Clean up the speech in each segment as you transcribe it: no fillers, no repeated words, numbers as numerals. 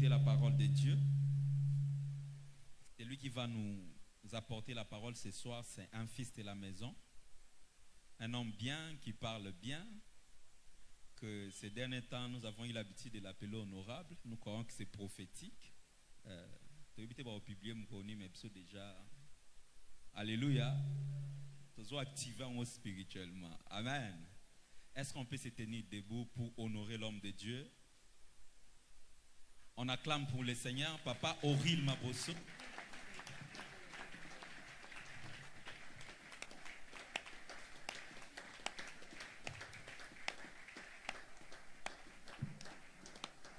écouter la parole de Dieu. Et lui qui va nous apporter la parole ce soir, c'est un fils de la maison. Un homme bien, qui parle bien, que ces derniers temps, nous avons eu l'habitude de l'appeler honorable. Nous croyons que c'est prophétique. Déjà. Alléluia. Nous sommes activés spirituellement. Amen. Est-ce qu'on peut se tenir debout pour honorer l'homme de Dieu? On acclame pour le Seigneur, Papa Oril Mabosso.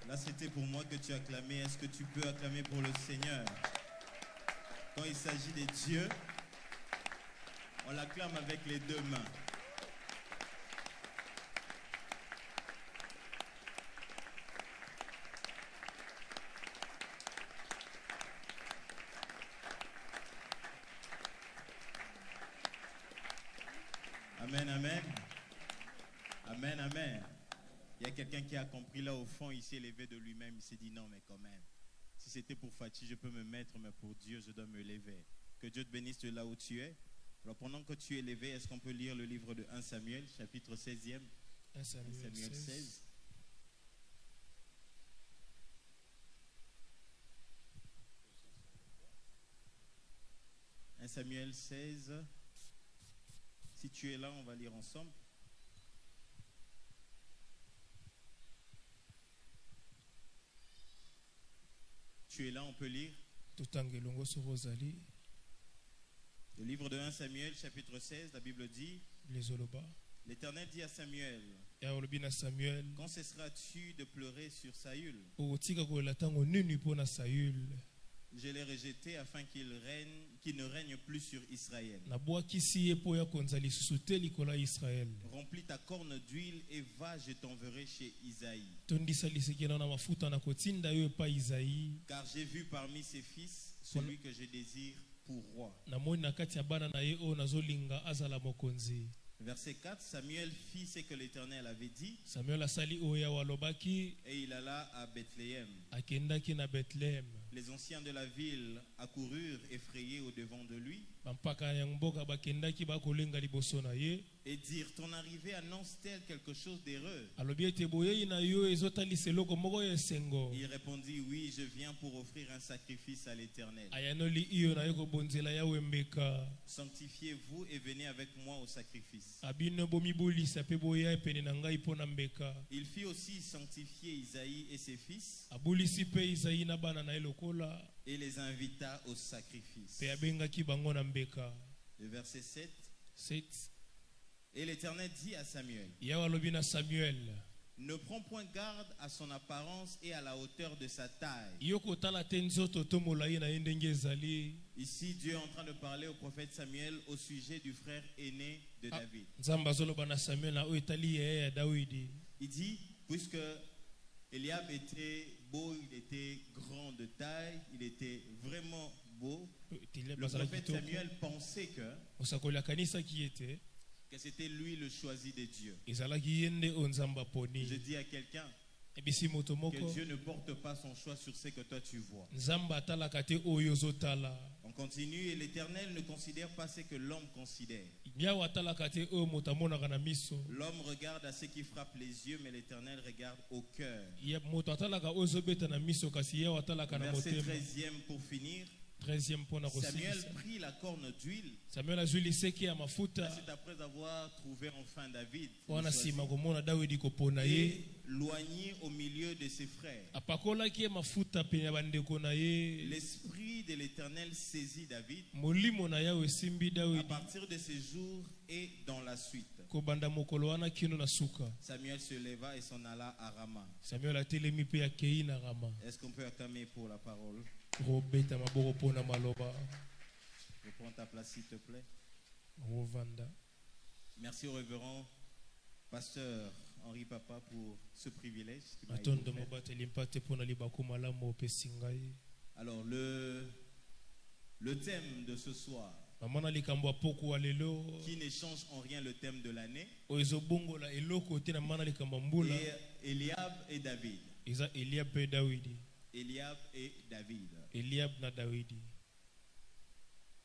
Là, c'était pour moi que tu acclamais. Est-ce que tu peux acclamer pour le Seigneur? Quand il s'agit de Dieu, on l'acclame avec les deux mains. Amen, amen. Amen, amen. Il y a quelqu'un qui a compris là au fond, il s'est levé de lui-même, il s'est dit non, mais quand même. Si c'était pour Fatih, je peux me mettre, mais pour Dieu, je dois me lever. Que Dieu te bénisse de là où tu es. Alors pendant que tu es levé, est-ce qu'on peut lire le livre de 1 Samuel, chapitre 16e? 1 Samuel 16. 1 Samuel 16. Si tu es là, on va lire ensemble. Tu es là, on peut lire. Le livre de 1 Samuel, chapitre 16, la Bible dit: l'Éternel dit à Samuel: quand cesseras-tu de pleurer sur Saül? Je l'ai rejeté afin qu'il ne règne plus sur Israël. Remplis ta corne d'huile et va, je t'enverrai chez Isaïe. Car j'ai vu parmi ses fils celui que je désire pour roi. Verset 4, Samuel fit ce que l'Éternel avait dit. Et il alla à Bethléem. Les anciens de la ville accoururent effrayés au-devant de lui et dirent: ton arrivée annonce-t-elle quelque chose d'heureux? Il répondit: oui, je viens pour offrir un sacrifice à l'Éternel. Sanctifiez-vous et venez avec moi au sacrifice. Il fit aussi sanctifier Isaïe et ses fils et les invita au sacrifice. Le verset 7. Et l'Éternel dit à Samuel: ne prends point garde à son apparence et à la hauteur de sa taille. Ici, Dieu est en train de parler au prophète Samuel au sujet du frère aîné de David. Il dit, puisque Eliab était beau, il était grand de taille, il était vraiment beau, le prophète Samuel pensait que c'était lui le choisi de Dieu. Je dis à quelqu'un que Dieu ne porte pas son choix sur ce que toi tu vois. On continue, et l'Éternel ne considère pas ce que l'homme considère. L'homme regarde à ce qui frappe les yeux, mais l'Éternel regarde au cœur. Verset 13e pour finir. Samuel prit la corne d'huile. C'est après avoir trouvé enfin David et loigné au milieu de ses frères. L'esprit de l'Éternel saisit David à partir de ce jour et dans la suite. Samuel se leva et s'en alla à Rama. Est-ce qu'on peut acclamer pour la parole? Reprends ta place s'il te plaît. Merci au révérend pasteur Henri Papa pour ce privilège qu'il m'a été offert. Alors le thème de ce soir, qui ne change en rien le thème de l'année, est Eliab et David. Eliab et David. Eliab na Dawidi.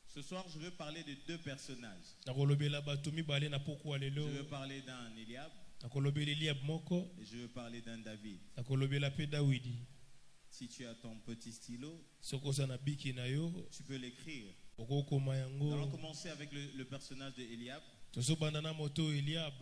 Ce soir, je veux parler de deux personnages. Nakolobela bato mibale na poko lelo. Je veux parler d'un Eliab Nakolobela Eliab moko. et je veux parler d'un David. Nakolobela pe Dawidi. Si tu as ton petit stylo, Sokoza na biki na yo. tu peux l'écrire. Okokoma Nous allons yango. commencer avec le personnage de Eliab. Tozobanda na moto Eliab.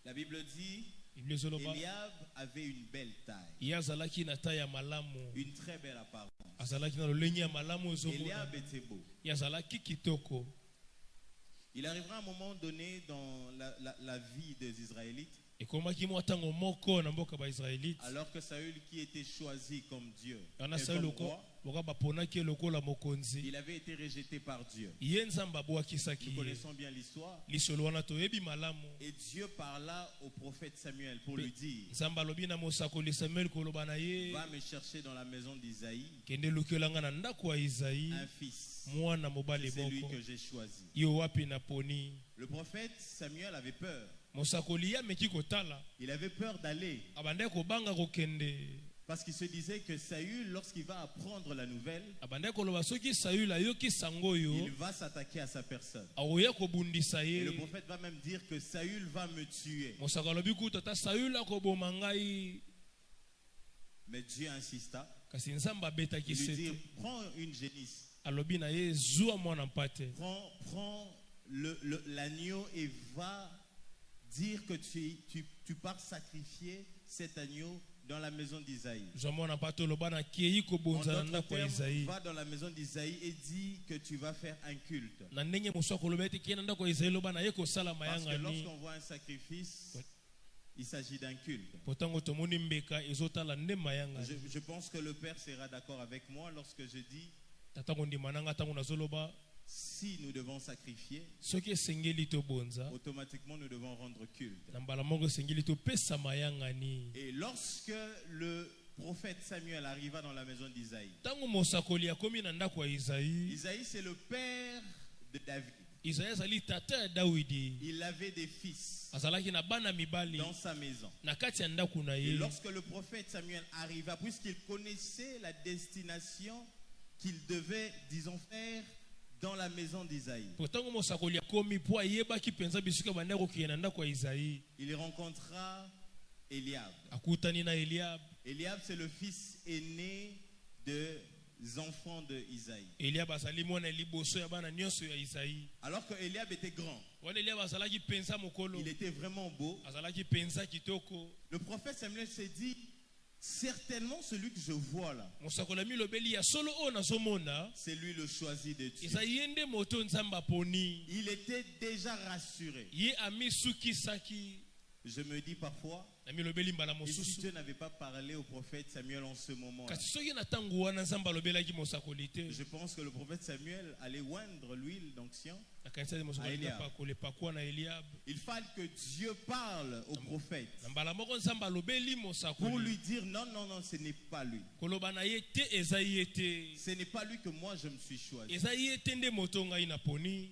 La Bible dit, Bible zoloba. Eliab avait une belle taille, Yazalaki na taille ya malamu. une très belle apparence. Azalaki na lolenge ya malamu Eliab ezomona. était beau. Yazalaki kitoko. Il arrivera un moment donné dans la vie des Israélites, Ekomaki mwa tango moko na mboka ba Israélite. alors que Saül, qui était choisi comme Dieu, Ana et Saül comme loko roi, boka baponaki lokola mokonzi. il avait été rejeté par Dieu. Ye nzamba bwakisaki Nous ye. connaissons bien l'histoire. Lisolo wana toyebi malamu. Et Dieu parla au prophète Samuel pour lui dire, Nzamba lobi na mosakoli Samuel koloba na ye. va me chercher dans la maison d'Isaïe Kende lukelanga na ndako ya Isaïe. un fils. Mwana mobali C'est lui moko. que j'ai choisi. Yo wapi na poni. Le prophète Samuel avait peur. Mosakoli ya meki kotala. Il avait peur d'aller Abandai kobanga kokende. parce qu'il se disait que Saül, lorsqu'il va apprendre la nouvelle, Abandai koloba soki Saül ayoki sango yo. il va s'attaquer à sa personne. Aoya kobundisa Et le ye. prophète va même dire que Saül va me tuer. Mosakolobi kuta ta Saül akoboma ngai. Mais Dieu insista. Kasi nzamba betaki Il lui dit, sete. prends une génisse, Alobi na ye zua mwana mpate. prends l'agneau et va dire que tu pars sacrifier cet agneau dans la maison d'Isaïe. Zua mwana mpate loba na kei En kobonza na d'autres ndako ya termes, Isaïe. va dans la maison d'Isaïe et dis que tu vas faire un culte. Na ndenge mosu koloba ete kei na ndako ya Isaïe loba na ye kosala Parce que mayanga ni. lorsqu'on voit un sacrifice, il s'agit d'un culte. Potango tomoni mbeka ezotala nde mayanga. Je pense que le Père sera d'accord avec moi lorsque je dis, Tatango ndima nanga tango nazoloba si nous devons sacrifier, soki esengeli tobonza automatiquement nous devons rendre culte. na mbala moko esengeli topesa mayanga ni. Et lorsque le prophète Samuel arriva dans la maison d'Isaïe, Tango mosakoli akomi na ndako ya Isaïe. Isaïe c'est le père de David. Isaïe azali tata ya Dawidi. Il avait des fils Azalaki na bana mibali dans sa maison. na kati ya ndako na Et ye. lorsque le prophète Samuel arriva, puisqu'il connaissait la destination qu'il devait, disons, faire dans la maison d'Isaïe, Potango mosakoli akomi po ayebaki penza bisika banda kokende na ndako ya Isaïe. il rencontra Eliab. Akutani na Eliab. Eliab, c'est le fils aîné des enfants de Isaïe. Eliab azali mwana liboso ya bana nyonso ya Isaïe. Alors que Eliab était grand, Wana Eliab azalaki penza mokolo. il était vraiment beau. Azalaki penza kitoko. Le prophète Samuel s'est dit, certainement celui que je vois là, Mosakoli milobeli ya solo o nazomona. c'est lui le choisi de Dieu. Isaïe nde moto nzamba poni. Il était déjà rassuré. Ye ami suki saki. Je me dis parfois, Na milobeli mbala et si mosusu. Dieu n'avait pas parlé au prophète Samuel en ce moment-là, Kasi soki na tango wana nzamba lobelaki mosakoli te. je pense que le prophète Samuel allait oindre l'huile d'onction. Na kanisa de mosakoli Eliab. na pakole pakwa na Eliab. Il fallait que Dieu parle au prophète Na mbala moko nzamba lobeli pour mosakoli. lui dire non, non, non, ce n'est pas lui. Koloba na ye te Ezaïe te. Ce n'est pas lui que moi je me suis choisi. Ezaïe te nde moto ngai na poni.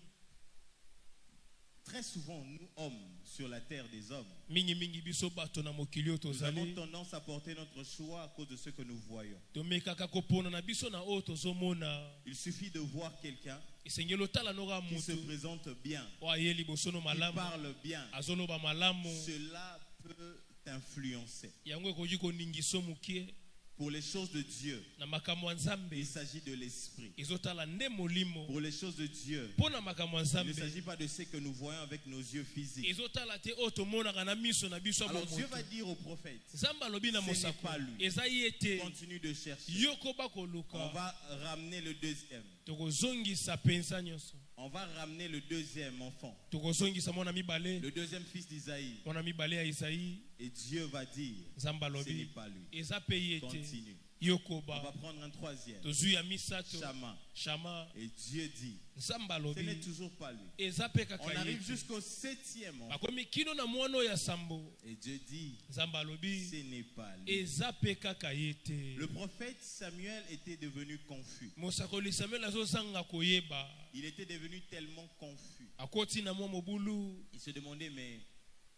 Très souvent, nous, hommes, sur la terre des hommes, Mingi mingi biso bato na mokili oyo nous avons tozali. tendance à porter notre choix à cause de ce que nous voyons. Tomekaka kopona na biso na oyo tozomona. Il suffit de voir quelqu'un Esengeli otala noka qui se mutu. présente bien, O aye liboso no qui malamu. parle bien. Azoloba malamu. Cela peut t'influencer. Yango ekoki koningiso mokie. Pour les choses de Dieu, Na makambo ya Nzambe. il s'agit de l'esprit. Ezotala nde molimo. Pour les choses de Dieu, Mpo na makambo ya il ne Nzambe. s'agit pas de ce que nous voyons avec nos yeux physiques. Ezotala te oyo tomonaka na miso na biso ya Alors Dieu va bomoto. dire au prophète, Nzambe alobi na Ce n'est mosako. pas lui. Ezaïe te. continue de chercher. Yokoba On koluka. va ramener le deuxième. Tokozongisa pensa nyonso. On va ramener le deuxième enfant, Tokozongisa mwana mibale. le deuxième fils d'Isaïe. Mwana mibale ya Isaïe. Et Dieu va dire, Nzambe ce n'est alobi. pas lui. Eza pe ye te. Continue. On Yokoba. va prendre un troisième, Tozwi ya misato. Shama. Shama. Et Dieu dit, Nzambe ce n'est alobi. toujours pas lui. Eza pe On kaka ye arrive te. jusqu'au septième enfant. Bakomi kino na mwana oyo ya sambo. Et Dieu dit, Nzambe alobi. ce n'est pas lui. Eza pe kaka ye te. Le prophète Samuel était devenu confus. Mosakoli Samuel azozanga koyeba. Il était devenu tellement confus. Akoti na mwa mobulu. Il se demandait, mais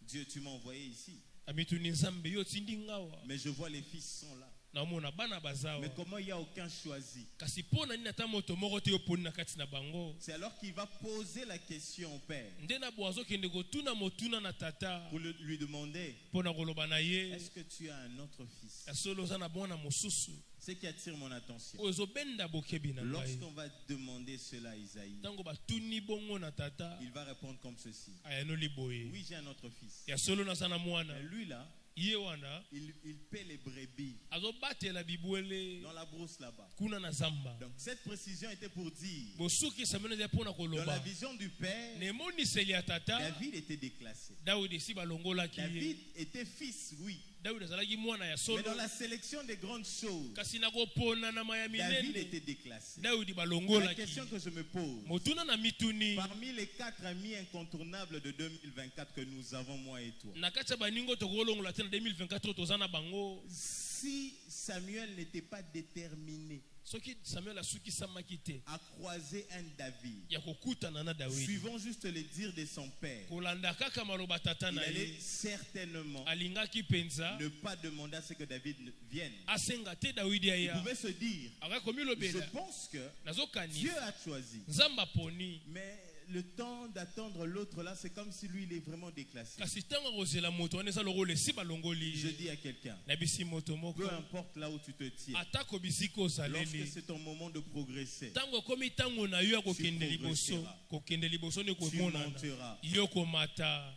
Dieu, tu m'as envoyé ici. Amituni Nzambe yo tindi ngawa. Mais je vois les fils sont là. naomona bana bazawa Mais comment il n'y a aucun choisi? kasi pona nini ata moto moko te yo poni na kati na bango C'est alors qu'il va poser la question au père nde na bwazo kende kotuna motuna na tata pour lui demander, pona koloba na ye est-ce que tu as un autre fils? ya solo oza na mwana mosusu Ce qui attire mon attention. oyo ezobenda bokebi na ngai Lorsqu'on va demander cela à Isaïe, ntango batuni bongo na tata il va répondre comme ceci. ayanoli boye Oui, j'ai un autre fils. ya solo naza na mwana Mais lui là, ye wana il paie les brebis azobatela bibwele dans la brousse là-bas. kuna na zamba Donc cette précision était pour dire, bosukisa meno eza mpona dans la koloba vision du père, na emoniseli ya tata David était déclassé. dawidi esi balongolaki David ye était fils, oui. dawidi azalaki mwana ya Mais solo dans la sélection des grandes choses, kasi na kopona na maya David minene était déclassé. dawidi La balongolaki question que je me pose, motuna na mituni parmi les 4 amis incontournables de 2024 que nous avons, moi et toi, na kati ya baningo tokolongola te na 2024 oyo toza na bango si Samuel n'était pas déterminé soki samuel asukisamaki te à croiser un David, ya kokutana na dawidi suivant juste les dires de son père, kolanda kaka maloba tata il na allait ye certainement alingaki mpenza ne pas demander à ce que David vienne. asenga te dawidi Il aya pouvait se dire, akaki je komilobela pense que Dieu nazokanisa a choisi. nzambe aponi Mais le temps d'attendre l'autre là, c'est comme si lui, il est vraiment déclassé. kasi ntango akozela moto wana eza lokola esi balongoli Je dis à quelqu'un, nayebisi moto moko peu importe là où tu te tiens, atako bisika lorsque ozaleli c'est ton moment de progresser, ntango ekomi ntango na yo ya kokende liboso nde tu komonana monteras. yo komata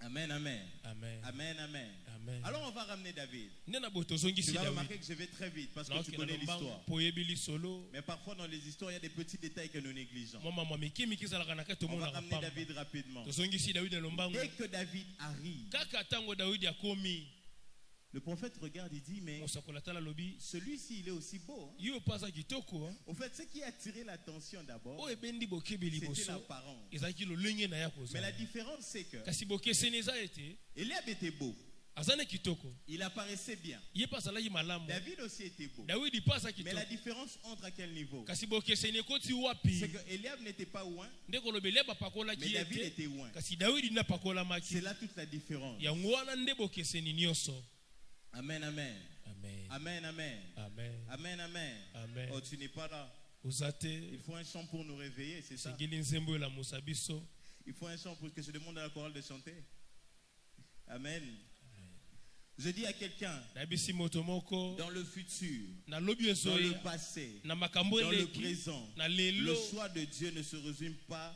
Amen, amen. amen Amen, amen. amen Alors on va ramener David. nde na boye Tu tozongisi vas dawidi remarquer que je vais très vite parce que tu naokenda connais lombango l'histoire. po oyebi lisolo Mais parfois dans les histoires, il y a des petits détails que nous négligeons. mwa mama mikimiki ezalaka na kati On va tomonaka ramener pamba David rapidement. tozongisi dawidi na lombango Dès que David arrive, kaka ntango dawidi akomi le prophète regarde, il dit, mais mosakola tala alobi celui-ci, il est aussi beau. Hein. yo mpo aza kitoko hein. Au fait, ce qui a attiré l'attention d'abord, oyo ebendi bokebi c'était liboso l'apparence. ezalaki lolenge na ya Mais la kozala différence, c'est que kasi bokeseni eza ete Eliab était beau. aza ne kitoko Il apparaissait bien. ye mpe azalaki malamu David aussi était beau. dawidi mpe aza Mais la kitoko différence entre à quel niveau? kasi bokeseni ekoti wapi C'est que Eliab n'était pas loin, nde kolobeli mais bapakolaki ye David te était loin. kasi dawidi nde apakolamaki C'est là toute la différence. yango wana nde bokeseni nyonso Amen, amen. amen Amen, amen. amen Amen, amen. Amen. Oh, tu n'es pas là. oza te Il faut un chant pour nous réveiller, c'est ça? sengeli nzembo elamusa biso Il faut un chant pour que je demande à la chorale de chanter. Amen. Je dis à quelqu'un, nayebisi moto moko dans le futur, nalobi dans le ezoya passé, na makambo dans le eleki présent, na le lelo choix de Dieu ne se résume pas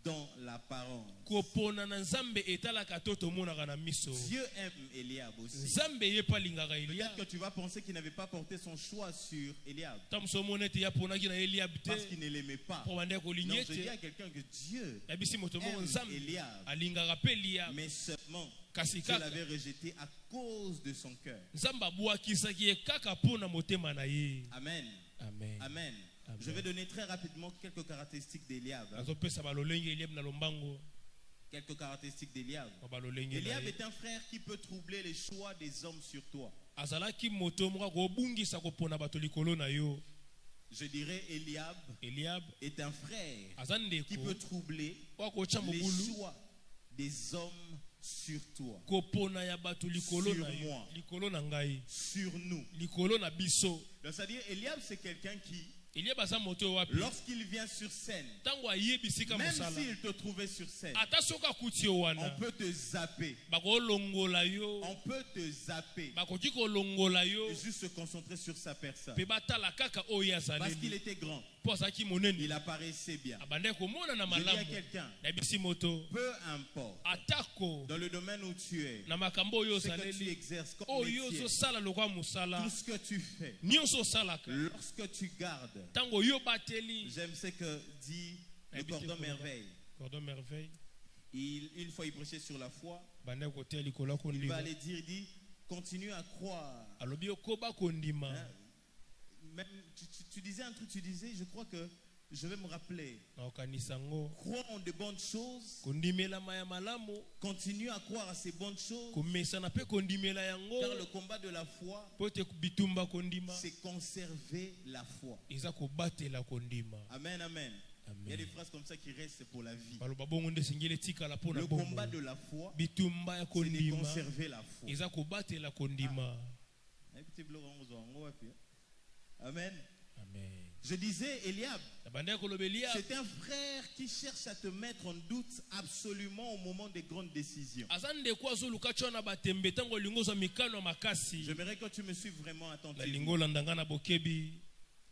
dans l'apparence. kopona na nzambe etalaka to tomonaka na miso Dieu aime Eliab aussi. nzambe ye mpe alingaka elia Peut-être que tu vas penser qu'il n'avait pas porté son choix sur Eliab ta moso omona ete ye aponaki na eliab te parce qu'il ne l'aimait pas. mpo bande Non, kolingi je dis ete à quelqu'un que Dieu nayebisi moto moko aime nzambe Eliab, alingaka mpe eliab mais seulement kasi Dieu kaka l'avait rejeté à cause de son cœur. nzambe abwakisaki ye kaka mpo na motema na ye Amen. amen Amen. Amen. Je vais donner très rapidement quelques caractéristiques d'Eliab. hein. nazopesa balolenge eliab na lombango Quelques caractéristiques d'Eliab. mwa balolenge na Eliab ye est un frère qui peut troubler les choix des hommes sur toi. azalaki moto moko akobungisa kopona bato likolo na yo Je dirais Eliab eliab est un frère aza qui ndeko peut troubler oyo akotya les mobulu choix des hommes sur toi, kopona ya bato likolo Sur na yo moi. likolo na ngai sur nous. likolo na biso Donc, c'est-à-dire, Eliab, c'est quelqu'un qui, eliab aza moto oyo wapi lorsqu'il vient sur scène, ntango ayebisika même mosala s'il te trouvait sur scène, ata soki akuti yo on wana peut te zapper. bakolongola yo On peut te zapper bakoki kolongola yo et juste se concentrer sur sa personne. mpe batala kaka oyo Parce qu'il azaleli était grand, mpo azalaki monene il apparaissait bien. abandaki komona na Je dis à malamu quelqu'un, nayebisi moto peu importe, atako dans le domaine où tu es, na makambo oyo ce que tu ozaleli exerces comme oyo métier, ozosala lokwa mosala tout ce que tu fais, nyonso osalaka lorsque tu gardes, ntango oyo bateli j'aime ce que dit le cordon merveille. cordon merveille Une fois il prêchait sur la foi, bandaki koteya likolo ya il va kondima aller dire, il dit, continue à croire. alobi okoba kondima Hein? Même, tu disais un truc, tu disais, je crois que je vais me rappeler. naokanisa ngo Crois en de bonnes choses, kondimelama ya malamu continue à croire à ces bonnes choses, komesana mpe kondimela yango car le combat de la foi, mpo ete bitumba kondima c'est conserver la foi. eza kobatela kondima Amen, amen. Il y a des amen phrases comme ça qui restent pour la vie. baloba bongo nde esengeli etikala mpo na Le bongo combat de la foi, bitumba ya c'est de kondima conserver la foi. eza kobatela kondima Amen. Amen. Je disais, Eliab, Nabanda koloba Eliab, c'est un frère qui cherche à te mettre en doute absolument au moment des grandes décisions. azande kwa zo lukacho na batembe tango lingo za mikano makasi. J'aimerais que tu me suives vraiment La attentivement. lingo landanga na bokebi.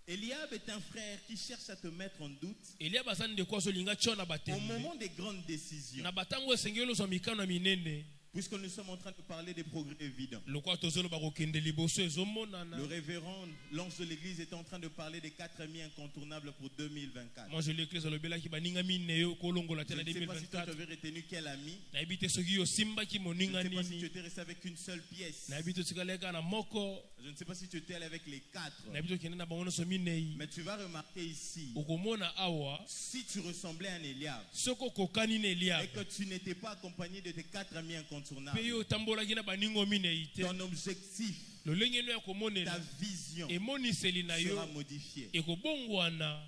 Eliab est un frère qui cherche à te mettre en doute Eliab azande kwa zo linga cho na au batembe. moment des grandes décisions. Na batango esengelo za mikano minene. Puisque nous sommes en train de parler des progrès évidents. Lokwa tozolo bakokende liboso ezomonana. Le révérend, l'ange de l'église, est en train de parler des 4 amis incontournables pour 2024. Moi je l'écris sur le belaki baninga mineyo kolongola Je tena ne sais pas si toi 2024. tu avais retenu quel ami. Na ibite soki yo simba ki Je moninga ne sais pas si tu nini. étais resté avec une seule pièce. Na ibite tsikaleka na moko. Je ne sais pas si tu étais allé avec les 4. Na ibite kende na bangono so minei. Mais tu vas remarquer ici, Okomona awa si tu ressemblais à un Eliab soko kokani ne Eliab. et que tu n'étais pas accompagné de tes 4 amis incontournables, Pe yo tambolaki na baningo minei te. ton objectif, Lolenge no ya ta komonela vision emoniseli na sera yo modifiée. ekobongwana.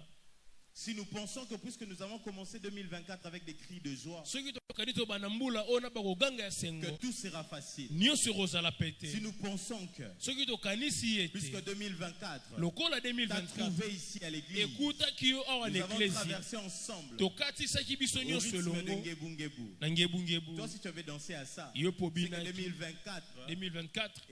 Si nous pensons que puisque nous avons commencé 2024 avec des cris de joie, Soki tokani to bana mbula ona bakoganga ya que sengo. tout sera facile. Nyonso ekozala Si pete. nous pensons que, Soki tokanisi puisque ete 2024, lokola tu as 2024 trouvé ici à l'église, ekutaki yo awa na nous avons eklesi traversé ensemble tokatisaki biso au nyonso rythme de elongo Ngebungebu. na ngebungebu. Toi, si tu avais dansé à ça, Yo c'est que pobinaki 2024 2024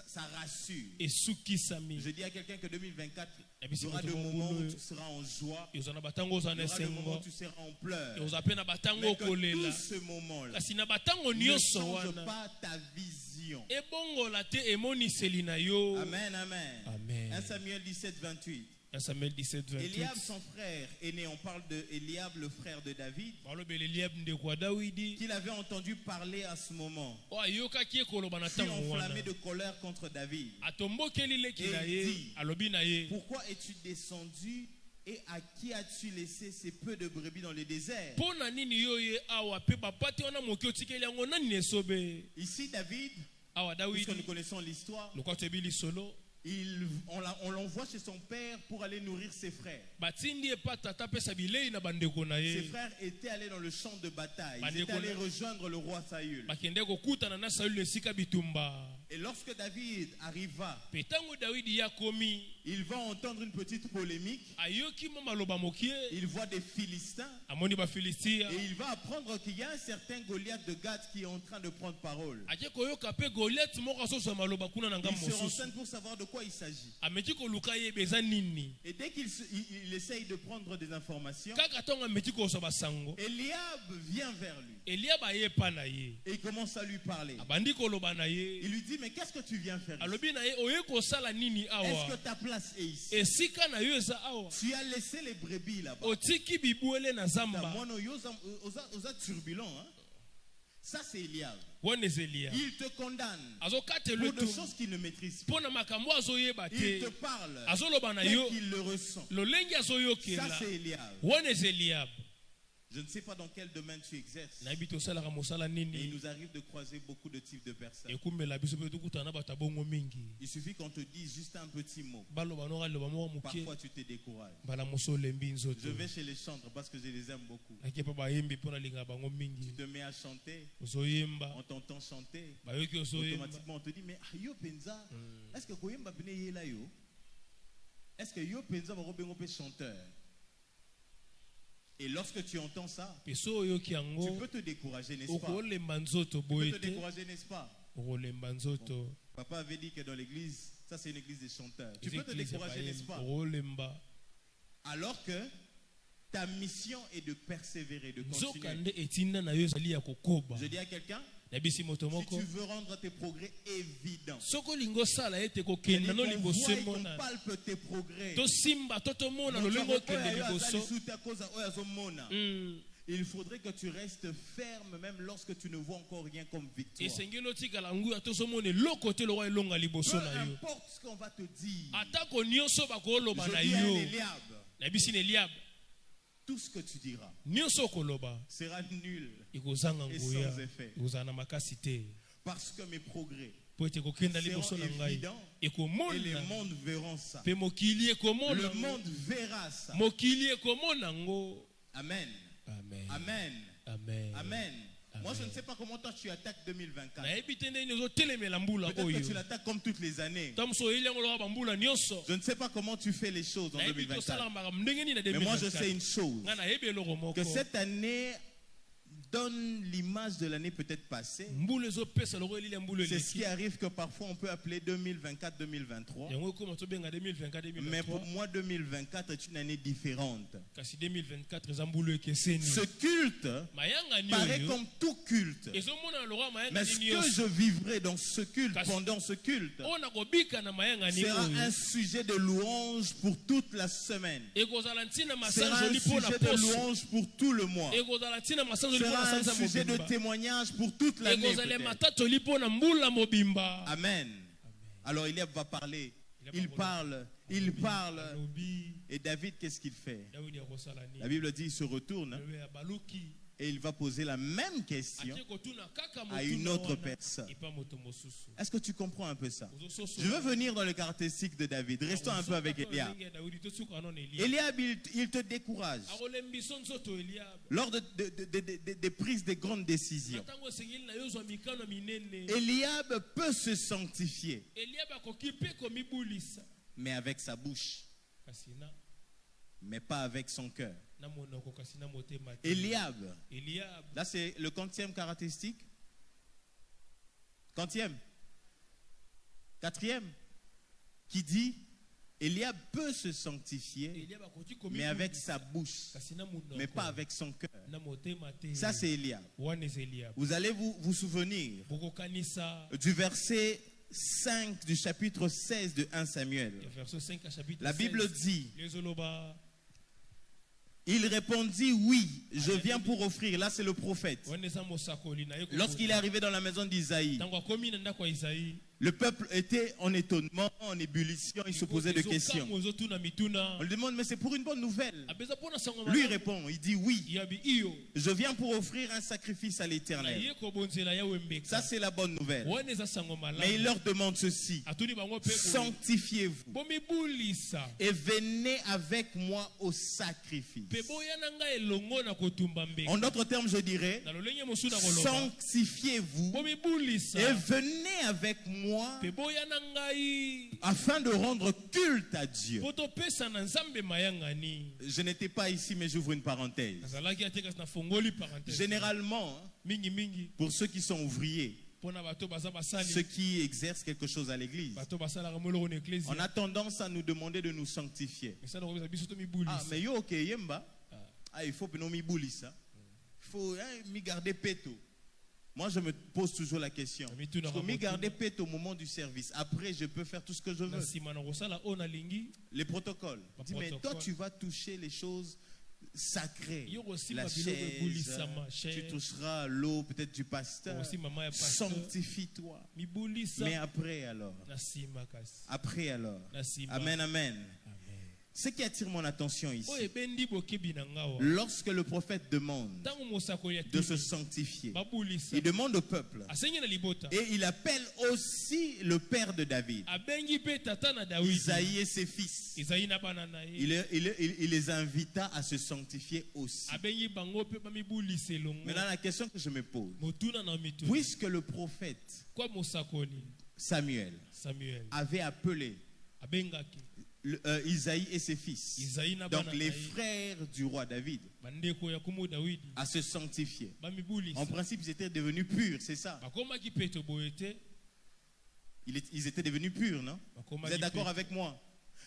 ça rassure. esukisami. Je dis à quelqu'un que 2024, Et il puis, y aura c'est des votre moments où boulot. tu seras en joie, Ekozala na batango ozala il y na aura des moments esengo où tu seras en pleurs. ekozala mpe na batango Mais que okolela. tout ce moment-là Kasi na batango ne nyonso change wana pas ta vision. ebongola te emoniseli na yo. Amen, amen. Amen. 1 Samuel 17, 28. 1 Samuel 17, Eliab, 28. son frère aîné, on parle de Eliab, le frère de David, balobela Eliab ndeko ya Dawidi qu'il avait entendu parler à ce moment, oyo ayokaki ekoloba na fut ntango wana enflammé de colère contre David. atombokeli leki Et na il ye dit, alobi na ye Pourquoi es-tu descendu et à qui as-tu laissé ces peu de brebis dans le désert? mpo na nini yo ye awa mpe bapati wana moke otikeli yango nani na esobe. Ici, David, Awa puisque nous Dawidi connaissons l'histoire, lokwa toyebi lisolo on l'envoie chez son père pour aller nourrir ses frères. batindi epa tata apesa bilei na bandeko na Ses ye frères étaient allés dans le champ de bataille. Ils Bandeko étaient allés na- rejoindre le roi Saül. bakende kokutana na Sauli esika bitumba. Et lorsque David arriva, Mpe ntango Dawidi ye akomi il va entendre une petite polémique. ayoki mo maloba mokie Il voit des Philistins. amoni bafilistia Et il va apprendre qu'il y a un certain Goliath de Gath qui est en train de prendre parole. ake koyoka mpe Goliath moko azozwa maloba kuna na Il ngambo se mosusu renseigne pour savoir de quoi il s'agit. ameki koluka yeba eza nini. Et dès qu'il essaye de prendre des informations, Kaka ntango ameki kozwa basango Eliab vient vers lui Eliab aye epa na ye et il commence à lui parler. abandi koloba na ye Il lui dit, mais qu'est-ce que tu viens faire ici? alobi na ye oye kosala nini Est-ce awa que ta place est ici? esika na yo eza awa Tu as laissé les brebis là-bas. otiki bibuele na Ta zamba mono yo oza turbulent. Hein? Ça, c'est Eliab. wana eza Eliab Il te condamne azokatela pour des etumbu choses qu'il ne maîtrise pas. mpo na makambo azoyeba Il te te parle azoloba na tel yo qu'il le ressent. lolenge Ça, azoyokela c'est Eliab. wana eza Eliab. Je ne sais pas dans quel domaine tu exerces. nayebi tosalaka mosala Mais il nini nous arrive de croiser beaucoup de types de personnes. ekumela biso mpe tokutana na bato ya bongo mingi Il suffit qu'on te dise juste un petit mot. baloba noko aloba moko moke Parfois, tu te décourages. mbala moso olembi nzoto Je vais chez les chantres parce que je les aime beaucoup. nake mpe bayembi mpo nalingaka bango Tu mingi te mets à chanter, ozoyemba on t'entend chanter. bayoki ozoyemba Automatiquement, on te dit, mais yo penza, est-ce que koyemba pene ye la yo? Est-ce que yo penza va robengo pe chanteur? Et lorsque tu entends ça, mpe so oyoki tu yango peux te décourager, n'est-ce pas? okolemba nzoto Tu peux boye te te décourager, n'est-ce pas? okolemba nzoto. Papa avait dit que dans l'église, ça c'est une église de chanteurs. Tu Eza peux te eklise ya décourager, n'est-ce bayembi, pas? okolemba Alors que ta mission est de persévérer, de nzoka continuer. nde etinda na yo ezali ya kokoba. Je dis à quelqu'un, nayebisi moto si moko tu veux rendre tes progrès évidents, soki olingi osala ete que kokenda no les liboso convois et qu'on emonana palpe tes progrès. tosimba to tomona lolenge okende liboso. Il faudrait que tu restes ferme même lorsque tu ne vois encore rien comme victoire. esengeli otikala nguya tozomona eloko te lokwa elonga Peu liboso na yo importe ce qu'on va te dire. atako nyonso bakoloba Je na dis à yo Eliab, nayebisi na Eliab tout ce que tu diras nyonso okoloba sera nul ekozanga et nguya sans effet. ekozala na makasi te parce que mes progrès po ete kokenda liboso seront na ngai évidents et les ekomona mondes verront ça. mpe mokili ekomona Le ngo. monde verra ça. mokili ekomona ngo. Amen. Amen. Amen. Amen. Amen. Moi, je ne sais pas comment toi tu attaques 2024. nayebi te ndenge ozotelemela mbula Peut-être que oyo tu l'attaques comme toutes les années. tamuso oyeli yango lokola bambula nyonso Je ne sais pas comment tu fais les choses en nayebi 2024. tosalaka makambo ndenge nini na Mais moi, je sais 2024 une chose. nga nayebi eloko moko Que cette année donne l'image de l'année peut-être passée. mbula ezopesa loko elili ya mbula C'est ce qui eleki arrive que parfois on peut appeler 2024-2023. yango ekoma tobenga 2024 Mais pour 2023 moi, 2024 est une année différente. kasi 2024 eza mbula ekeseni Ce culte mayangani paraît oyo comme tout culte. ezomona lokola Mais mayangani ce que nyonso je vivrai dans ce culte, Kasi- pendant ce culte, oyo nakobika na mayangani sera oyo un sujet de louange pour toute la semaine. ekozala ntina Sera un masanzoli mpo na sujet de poso louange pour tout le mois. ekozala ntina masanzoli mpo na Sera un sanza sujet de mobimba témoignage pour toute l'année. ekozala peut-être. matatoli mpo na mbula mobimba Amen. Alors Eliab va parler. Il parle. alobi Et David, qu'est-ce qu'il fait? dawidi akosala nini La Bible dit il se retourne Lobi abaluki et il va poser la même question atie kotuna kaka à une motuna autre wana personne. epa moto mosusu Est-ce que tu comprends un peu ça? Ozososola. Je veux venir dans le caractéristique de David. Restons un peu avec Ozosoka Eliab. ndenge ya Dawidi, tosuka nano Eliab. Eliab, il te décourage akolembiso nzoto Eliab. lors des prises de grandes décisions. Ntango esengeli na yo ozwa mikano minene Eliab peut se sanctifier, Eliab akoki mpe komibulisa mais avec sa bouche, kasi mais pas avec son cœur. na monoko kasi na motema te. Eliab, Eliab là c'est le quantième caractéristique. Quantième, quatrième, qui dit Eliab peut se sanctifier, Eliab akoki mais avec komibulisa sa bouche, kasi na monoko mais pas avec son cœur. na motema te. Ça c'est Eliab. wana eza Eliab. Vous allez vous souvenir bokokanisa du verset 5 du chapitre 16 de 1 Samuel. verset 5 à chapitre La Bible 16. dit, Lezoloba il répondit, oui, je viens pour offrir. Là c'est le prophète. wana eza mosakoli na ye kokoza. Lorsqu'il est arrivé dans la maison d'Isaïe, ntango akomi na ndako ya Isaïe le peuple était en étonnement, en ébullition, il se posait des questions. ezotuna mituna On lui demande, mais c'est pour une bonne nouvelle. abeza mpona sango Lui malamu. répond, il dit, oui, yabi iyo je viens pour offrir un sacrifice à na l'Éternel. ye kobonzela yawe Ça mbeka c'est la bonne nouvelle. wana eza sango Mais il malamu leur demande ceci, atuni bango mpe boye. sanctifiez-vous bomibulisa et venez avec moi au sacrifice. mpe boya na ngai elongo na kotumba mbeka En d'autres termes, je dirais, na lolenge mosu na koloba sanctifiez-vous bomibulisa et venez avec moi mpe boya na ngai afin de rendre culte à Dieu. po topesa na nzambe mayangani. Je n'étais pas ici, mais j'ouvre une parenthèse. nazalaki ate kasi nafongoli parenthèse Généralement, hein, mingi pour ceux qui sont ouvriers, mpona bato baza ceux basali qui exercent quelque chose à l'église, bato basalaka moloko na on eklezia a tendance à nous demander de nous sanctifier. esala kobisa biso Ah, tomibulisa mais yo, ok, yemba. Ah, il faut que nous ça. Il faut m'y garder péto. Moi, je me pose toujours la question. Parce que m'y garder péto au moment du service. Après, je peux faire tout ce que je na veux. nsima na kosala oyo nalingi Les protocoles. Dis, mais toi, protocole. tu vas toucher les choses sacrées. Yo aussi, La ma biloko chaise, ebulisama, tu chaise. toucheras l'eau peut-être du pasteur. Aussi, maman ya pasteur. Sanctifie-toi. mibulisa Mais après alors. na nsima kasi Après alors. na nsima Amen, amen. Amen. Ce qui attire mon attention ici. oyo ebendi bokebi na ngawa Lorsque le prophète demande ntango mosakoli de se atuni sanctifier, babulisa il demande au peuple. asengi na libota Et il appelle aussi le père de David, abengi mpe tata na dawidi Isaïe et ses fils. ezali na bana na ye Il les invita à se sanctifier aussi. abengi bango mpe bamibulisa elongo Maintenant, la question que je me pose, motuna na mitu puisque le prophète kwa mosakoli Samuel samuel avait appelé abengaki Isaïe et ses fils, Isaïe na donc bana les na ye frères du roi David, bandeko ya komo dawidi à se sanctifier. bamibulisa En principe, ils étaient devenus purs, c'est ça. bakomaki mpe toboye te Ils étaient devenus purs, non? Vous bakomaki êtes d'accord mpe avec moi?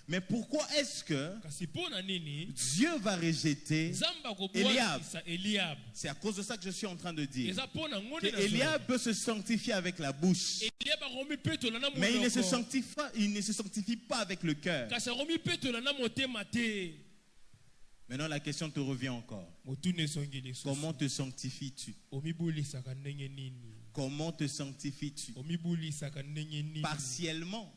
Mais pourquoi est-ce que kasi mpo na nini Dieu va rejeter? nzambe akobwakisa eliab C'est à cause de ça que je suis en train de dire. eza mpo na ngo Que nde Eliab peut se sanctifier avec la bouche, eliab akomi petola na mais il ne se monoko sanctifie pas avec le cœur. kasi akomi petola na motema te Maintenant, la question te revient encore. motuna esongi lisusu Comment te sanctifies-tu? omibulisaka ndenge nini Comment te sanctifies-tu? omibulisaka ndenge nini Partiellement.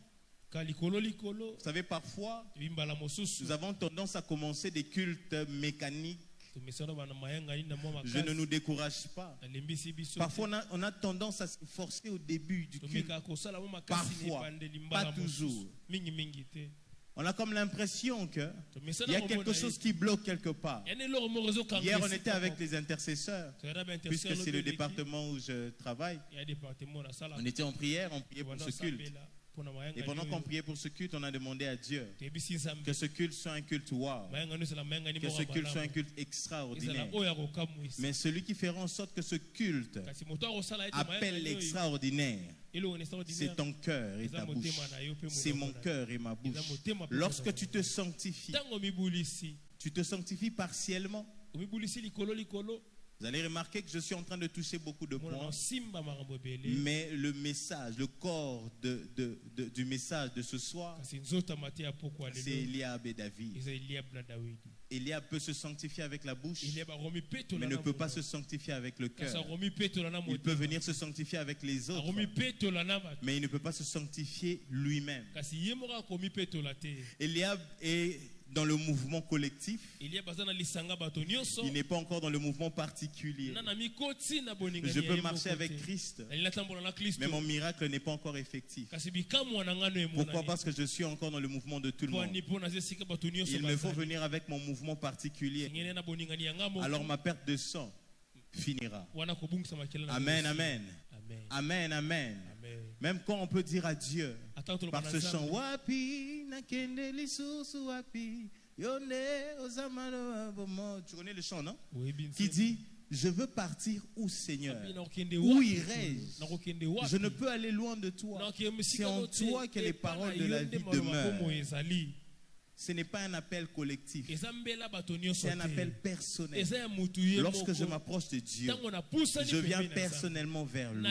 ka likolo likolo Vous savez, parfois, bimbala mosusu nous avons tendance à commencer des cultes mécaniques. tomesana bana mayangani na mwa Je ne makasi nous décourage pas. nalembisi biso Parfois, on a tendance à se forcer au début du culte. tomekaka kosala mwa makasi na Parfois, ebandeli pas mbala toujours. mosusu mingimingi te On a comme l'impression qu'il y a quelque chose qui bloque quelque part. Hier, on était avec les intercesseurs, puisque c'est le département où je travaille. On était en prière, on priait pour ce culte. Et pendant qu'on priait pour ce culte, on a demandé à Dieu que ce culte soit un culte wow, que ce culte soit un culte extraordinaire. Mais celui qui fera en sorte que ce culte appelle l'extraordinaire, c'est ton cœur et ta bouche. C'est mon cœur et ma bouche. Lorsque tu te sanctifies partiellement. Vous allez remarquer que je suis en train de toucher beaucoup de points. Mais le message, le corps du message de ce soir, c'est Eliab et David. Eliab peut se sanctifier avec la bouche, mais ne peut pas se sanctifier avec le cœur. Il peut venir se sanctifier avec les autres, mais il ne peut pas se sanctifier lui-même. Eliab est dans le mouvement collectif. Il n'est pas encore dans le mouvement particulier. Je peux marcher avec Christ, mais mon miracle n'est pas encore effectif. Pourquoi? Parce que je suis encore dans le mouvement de tout le monde. Il me faut venir avec mon mouvement particulier. Alors ma perte de sang finira. Amen, amen. Amen, amen. Même quand on peut dire à Dieu par ce chant, Wapi, nakende lisusu wapi, yone ozamano. Tu connais le chant, non? Qui dit, je veux partir où, Seigneur? Où irai-je? Je ne peux aller loin de toi. C'est en toi que les paroles de la vie demeurent. Ce n'est pas un appel collectif, c'est un appel personnel. Lorsque je m'approche de Dieu, je viens personnellement vers lui.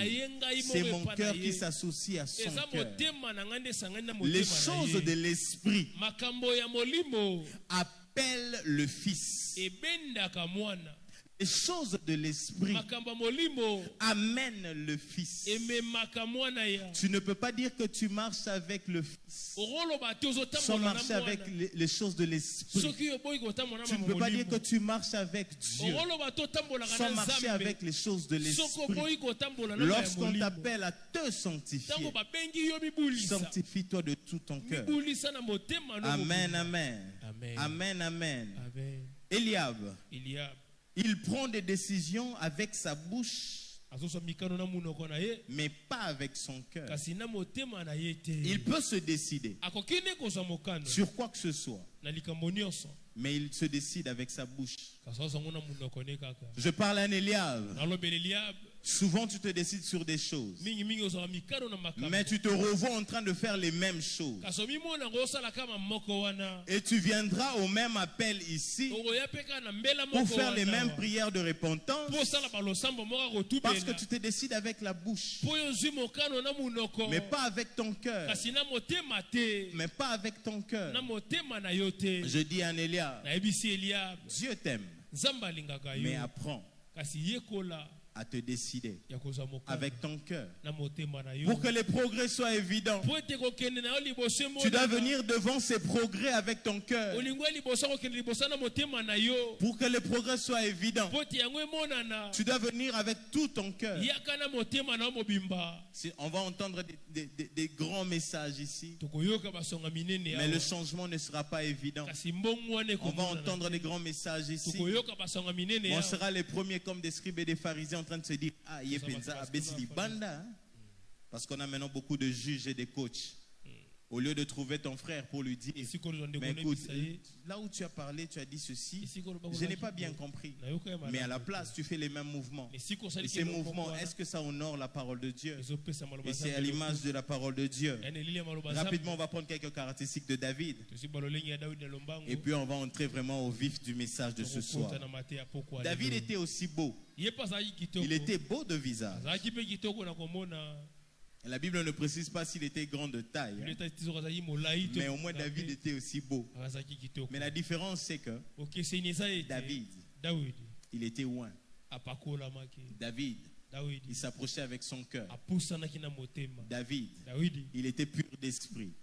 C'est mon cœur qui s'associe à son cœur. Les choses de l'esprit appellent le Fils. Les choses de l'esprit amènent le Fils. Tu ne peux pas dire que tu marches avec le Fils sans marcher avec les choses de l'esprit. Tu ne peux pas dire que tu marches avec Dieu sans marcher avec les choses de l'esprit. Lorsqu'on t'appelle à te sanctifier, sanctifie-toi de tout ton cœur. Amen, amen. Amen, amen. Eliab, il prend des décisions avec sa bouche, mais pas avec son cœur. Il peut se décider sur quoi que ce soit, mais il se décide avec sa bouche. Je parle à un Eliab. Souvent tu te décides sur des choses, mais tu te revois en train de faire les mêmes choses. Et tu viendras au même appel ici pour faire les mêmes prières de repentance, parce que tu te décides avec la bouche, mais pas avec ton cœur. Mais pas avec ton cœur. Je dis à un Eliab, Dieu t'aime, mais apprends à te décider avec ton cœur. Pour que les progrès soient évidents, tu dois venir devant ces progrès avec ton cœur. Pour que les progrès soient évidents, tu dois venir avec tout ton cœur. On va entendre des grands messages ici, mais le changement ne sera pas évident. On va entendre des grands messages ici, on sera les premiers comme des scribes et des pharisiens en train de se dire, ah, yepenza abesili banda, parce qu'on a maintenant beaucoup de juges et de coachs. Au lieu de trouver ton frère pour lui dire, mais écoute, là où tu as parlé, tu as dit ceci, je n'ai pas bien compris. Mais à la place, tu fais les mêmes mouvements. Et ces mouvements, est-ce que ça honore la parole de Dieu? Et c'est à l'image de la parole de Dieu. Rapidement, on va prendre quelques caractéristiques de David. Et puis on va entrer vraiment au vif du message de ce soir. David était aussi beau. Il était beau de visage. La Bible ne précise pas s'il était grand de taille, mais au moins David était aussi beau. Mais la différence, c'est que David, il était loin. David, il s'approchait avec son cœur. David, il était pur d'esprit.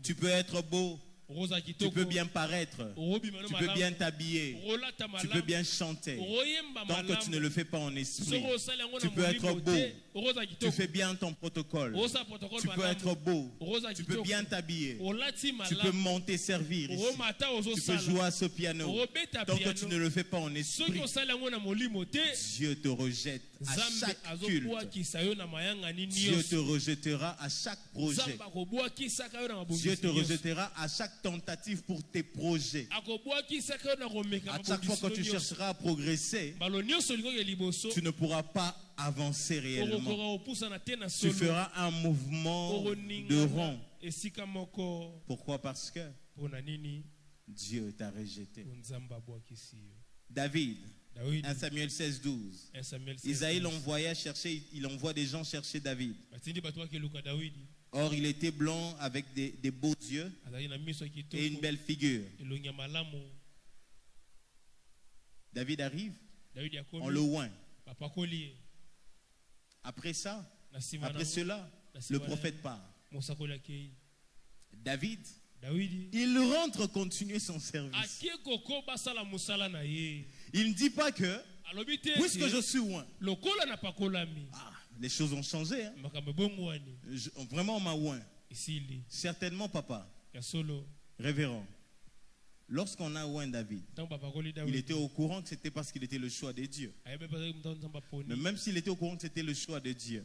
Tu peux être beau, Rosa Tu kitoko. peux bien paraître. Orobima no Tu peux malamu. bien t'habiller. Orolata Tu malamu. peux bien chanter. Oroyemba Tant que malamu. tu ne le fais pas en esprit. Soko osala yango Tu na peux être molimo beau. te. Rosa Tu kitoko. fais bien ton protocole. Rosa protocole Tu peux malamu. être beau. Rosa Tu kitoko. peux bien t'habiller. Olati Tu malamu. peux monter servir ici. Oromata Tu peux ozosala. jouer à ce piano. Orobeta Tant que piano. tu ne le fais pas en Soki esprit, osala yango na molimo te. Dieu te rejette à Nzambe chaque culte. azobwakisa yo na mayangani Dieu nyonso. te rejettera à chaque projet. Nzambe akobwakisaka yo na mabongisi Dieu te nyonso. rejettera à chaque tentative pour tes projets. Akobwakisaka yo na komeka À chaque fois que tu mabongisi nyonso. chercheras à progresser, Balo nyonso lingoke liboso. tu ne pourras pas avancer réellement. Okokoka opusana te na Tu solo. feras un mouvement de Okoningana rond. esika moko. Pourquoi? Parce que Pona nini? Dieu t'a rejeté. Nzambe abwakisi yo. David, David. 1 Samuel 16:12. 1 Samuel 16. Isaïe l'envoya chercher, il envoie des gens chercher David. Batindi bato bakeluka David. Or, il était blanc avec des beaux yeux Azali na miso et une kitoko. belle figure. Elongi ya malamu. David arrive, David on le yakomi. oint. Bapakoli ye. Après ça, Na sima après nango, cela, na sima le prophète part. mosakoli akei. David, David. il rentre continuer son service. Akie koko basala musala na ye. Il ne dit pas que, Alobi te. puisque je suis oint, Lokola na pakolami. les choses ont changé. Hein. Makambe bongwani. Vraiment, on m'a oint. Isili. Certainement, papa, Ya solo. révérend. Lorsqu'on a oint David, Tant bapakoli il David. était au courant que c'était parce qu'il était le choix de Dieu. Ayebe bazali mutano nzamba poni. Mais même s'il était au courant que c'était le choix de Dieu,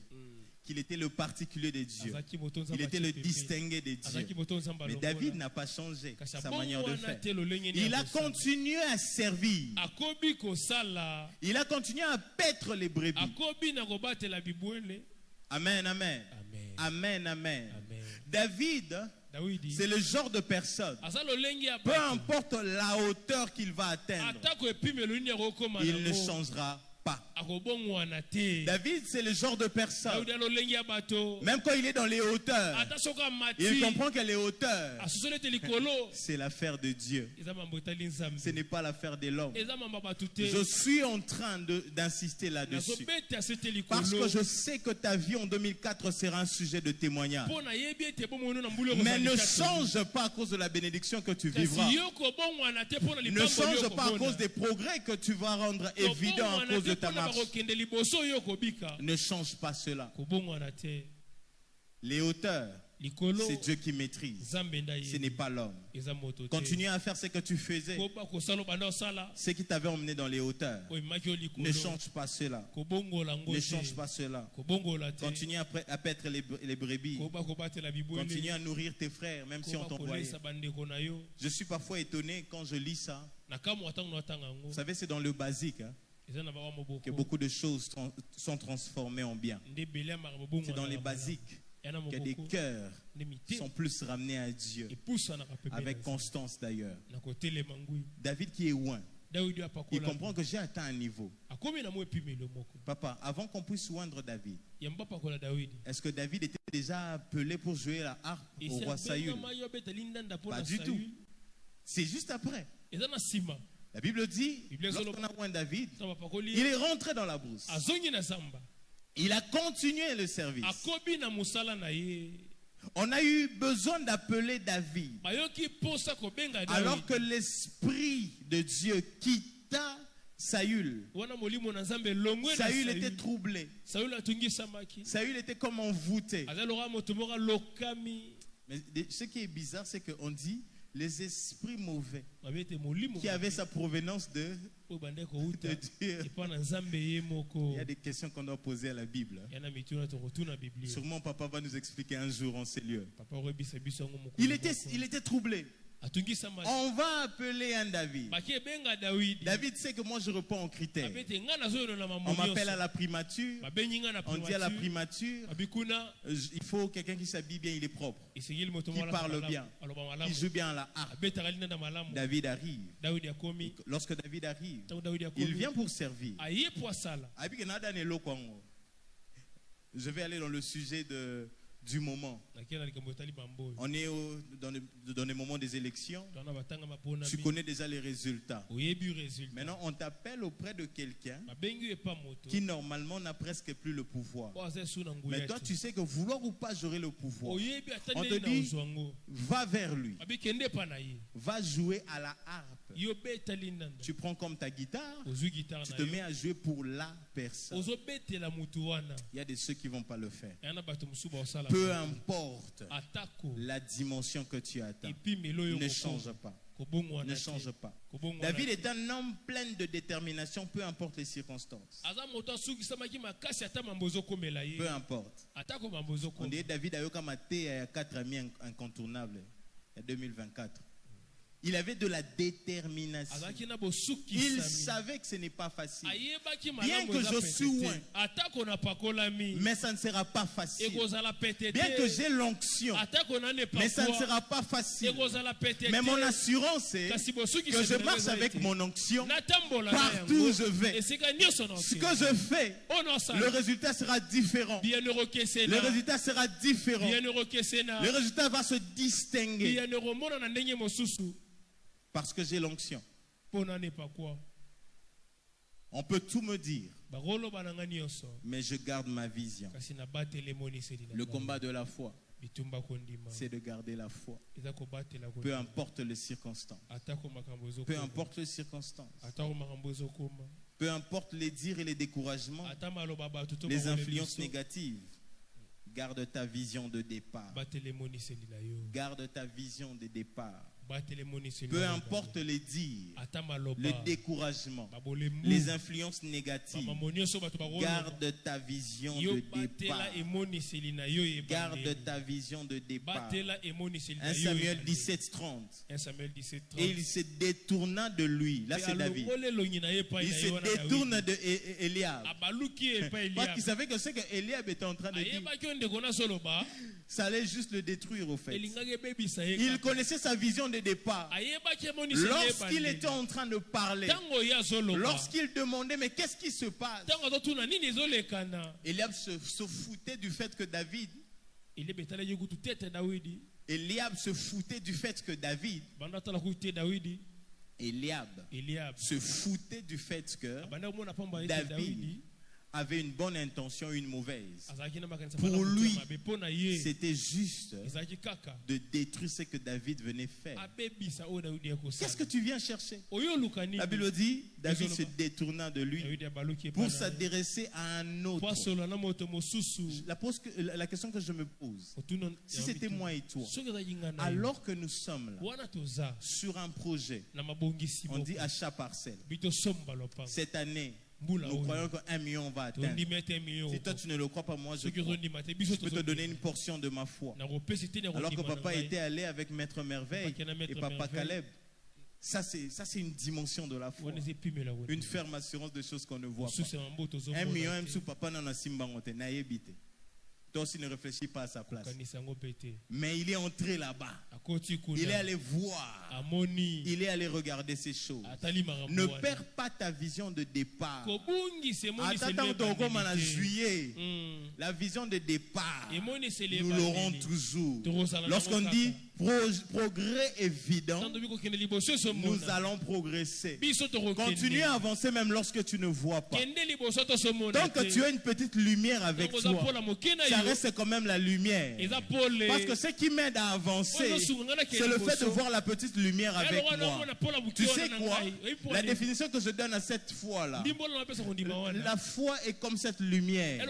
qu'il était le particulier de Dieu, Azaki moto nzamba il était le chipepe. distingué de Azaki Dieu. moto nzamba Mais longola. David n'a pas changé Kasi sa bongo manière de wana faire. te lolenge ni Il a akosala. continué à servir. Akobi kosala. Il a continué à paître les brebis. Akobi na kobatela bibwele. Amen, amen. Amen. Amen, amen. Amen. David, Dawidi. c'est le genre de personne, Asa lolenge ya peu bato. importe la hauteur qu'il va atteindre, Atako epimelo nini akokoma il ne nango. changera pas. Akobongwana te. David, c'est le genre de personne, Dawidi alolenge ya bato. même quand il est dans les hauteurs, Ata soka mati. il comprend que les hauteurs, Asosole te likolo. c'est l'affaire de Dieu. Eza mambo etali nzambe. Ce n'est pas l'affaire de l'homme. Eza mambo bato te. Je suis en train d'insister là-dessus. Nazobeta se te Parce likolo. que je sais que ta vie en 2004 sera un sujet de témoignage. Mpo nayebi ete bomono na mbula Mais ne okozalisa te. change pas à cause de la bénédiction que tu vivras. Kasi yo kobongwana te mpo na Ne likambo change yo pas à kobona. cause des progrès que tu vas rendre évidents à Kobongwana cause te de ta mpo na marche. bakokende liboso yo kobika. Ne change pas cela. Kobongwana te. Les hauteurs, Likolo c'est Dieu qui maîtrise. Nzambe nda Ce ye. n'est pas l'homme. Eza moto te. Continue à faire ce que tu faisais. Koba kosala banda osala. Ce qui t'avait emmené dans les hauteurs. Oyemaki yo Ne likolo. change pas cela. Kobongola ngo Ne te. change pas cela. Kobongola te. Continue à paître les brebis. Koba kobatela bibwele. Continue à nourrir tes frères, même si on Koba t'envoyait. kolesa bandeko na yo. Je suis parfois étonné quand je lis ça. Na kamwa tango na tanga ngo. Vous savez, c'est dans le basique hein, Eza na bawa que moboko. beaucoup de choses sont transformées en bien. Nde bele ya maka bobongwana. C'est dans les na bala. basiques Yana que des moboko. cœurs Nde mite. sont plus ramenés à Dieu. Epusanaka pembeni Avec na constance d'ailleurs. na kotelema ngwi. David qui est loin, Daudi il apakola. comprend que j'ai atteint un niveau. Akomi na mo epimelo moko. Papa, avant qu'on puisse oindre David, Yamba pakola Daudi. est-ce que David était déjà appelé pour jouer la harpe Et au roi Saül? Pas du tout. C'est juste après. Eza na sima. La Bible dit, Bible lorsqu'on a oint David, Tamba pakoli. il est rentré dans la brousse. Azongi na zamba. Il a continué le service. Akobi na musala na ye. On a eu besoin d'appeler David. Bayoki posa kobenga Daudi. Alors que l'Esprit de Dieu quitta Saül. Wana molimo na Nzambe longwe na Saül était Saül. troublé. Saül atungi samaki. Saül était comme envoûté. Azalora moto moko lokami. Mais ce qui est bizarre, c'est qu'on dit les esprits mauvais Babete molimo. qui avaient sa provenance de O bandeko uta. Dieu. Epa na Nzambe ye moko. Il y a des questions qu'on doit poser à la Bible. Yana mituna to kotuna Biblia. Sûrement, papa va nous expliquer un jour en ces lieux. Papa rebisa biso ngo moko. Il était troublé. atungi samaki. On va appeler un David. Baki benga David. David sait que moi je réponds aux critères. Abete nga nazo na On mambo. m'appelle à la primature. Babenyi nga na On dit à la primature. primature, Abikuna il faut quelqu'un qui s'habille bien, il est propre. isengeli moto Qui mala. parle bien. Aloba Il malamu. joue bien à la harpe. Abeta kalina na malamu. David arrive. David akomi. Lorsque David arrive, Tango David akomi. il vient pour servir. Aye po asala. Je vais aller dans le sujet du moment. On est dans les moments des élections. Tu connais déjà les résultats. Maintenant, on t'appelle auprès de quelqu'un qui normalement n'a presque plus le pouvoir. Mais toi, tu sais que vouloir ou pas, j'aurai le pouvoir. On te dit, va vers lui. Va jouer à la harpe. Tu prends comme ta guitare, tu te mets à jouer pour la personne. Il y a de ceux qui ne vont pas le faire. Peu importe la dimension que tu atteins, ne change pas. Ne change pas. David est un homme plein de détermination, peu importe les circonstances. Peu importe. On dit David a eu comme 4 amis incontournables en 2024. Il avait de la détermination. Il savait que ce n'est pas facile. Bien que je suis loin, mais ça ne sera pas facile. Bien que j'ai l'onction, mais ça ne sera pas facile. Mais mon assurance est que je marche avec mon onction partout où je vais. Ce que je fais, le résultat sera différent. Le résultat sera différent. Le résultat va se distinguer. Parce que j'ai l'onction. On peut tout me dire, mais je garde ma vision. Le combat de la foi, c'est de garder la foi. Peu importe les circonstances. Peu importe les circonstances. Peu importe les dires et les découragements, les influences négatives. Garde ta vision de départ. Garde ta vision de départ. Peu importe les dires, le découragement, les influences négatives, garde ta vision de départ. Garde ta vision de départ. 1 Samuel 17:30. Et il se détourna de lui. Là, c'est David. Il se détourne de Eliab. Parce qu'il savait que ce que Eliab était en train de dire, ça allait juste le détruire au fait. Il connaissait sa vision de départ. Lorsqu'il était en train de parler, lorsqu'il demandait mais qu'est-ce qui se passe, Eliab se foutait du fait que David, Eliab se foutait du fait que David, Eliab se foutait du fait que David avait une bonne intention, une mauvaise. Pour lui, c'était juste de détruire ce que David venait faire. Qu'est-ce que tu viens chercher? La Bible dit, David se détourna de lui pour s'adresser à un autre. La question que je me pose, si c'était moi et toi, alors que nous sommes là, sur un projet, on dit achat parcelle, cette année, nous croyons qu'1 million va atteindre. Si toi tu ne le crois pas, moi je crois. Je peux te donner une portion de ma foi. Alors que papa était allé avec Maître Merveille et papa Caleb. Ça c'est une dimension de la foi. Une ferme assurance de choses qu'on ne voit pas. 1 million, même sous papa n'en a simbangote, n'a ébité. Toi aussi ne réfléchis pas à sa place. Mais il est entré là-bas. Il est allé voir. Il est allé regarder ces choses. Ne perds pas ta vision de départ. En juillet, la vision de départ, nous l'aurons toujours. Lorsqu'on dit progrès évident, nous allons progresser. Continue à avancer même lorsque tu ne vois pas. Tant que tu as une petite lumière avec toi, ça reste quand même la lumière. Parce que ce qui m'aide à avancer, c'est le fait de voir la petite lumière avec moi. Tu sais quoi? La définition que je donne à cette foi-là, la foi est comme cette lumière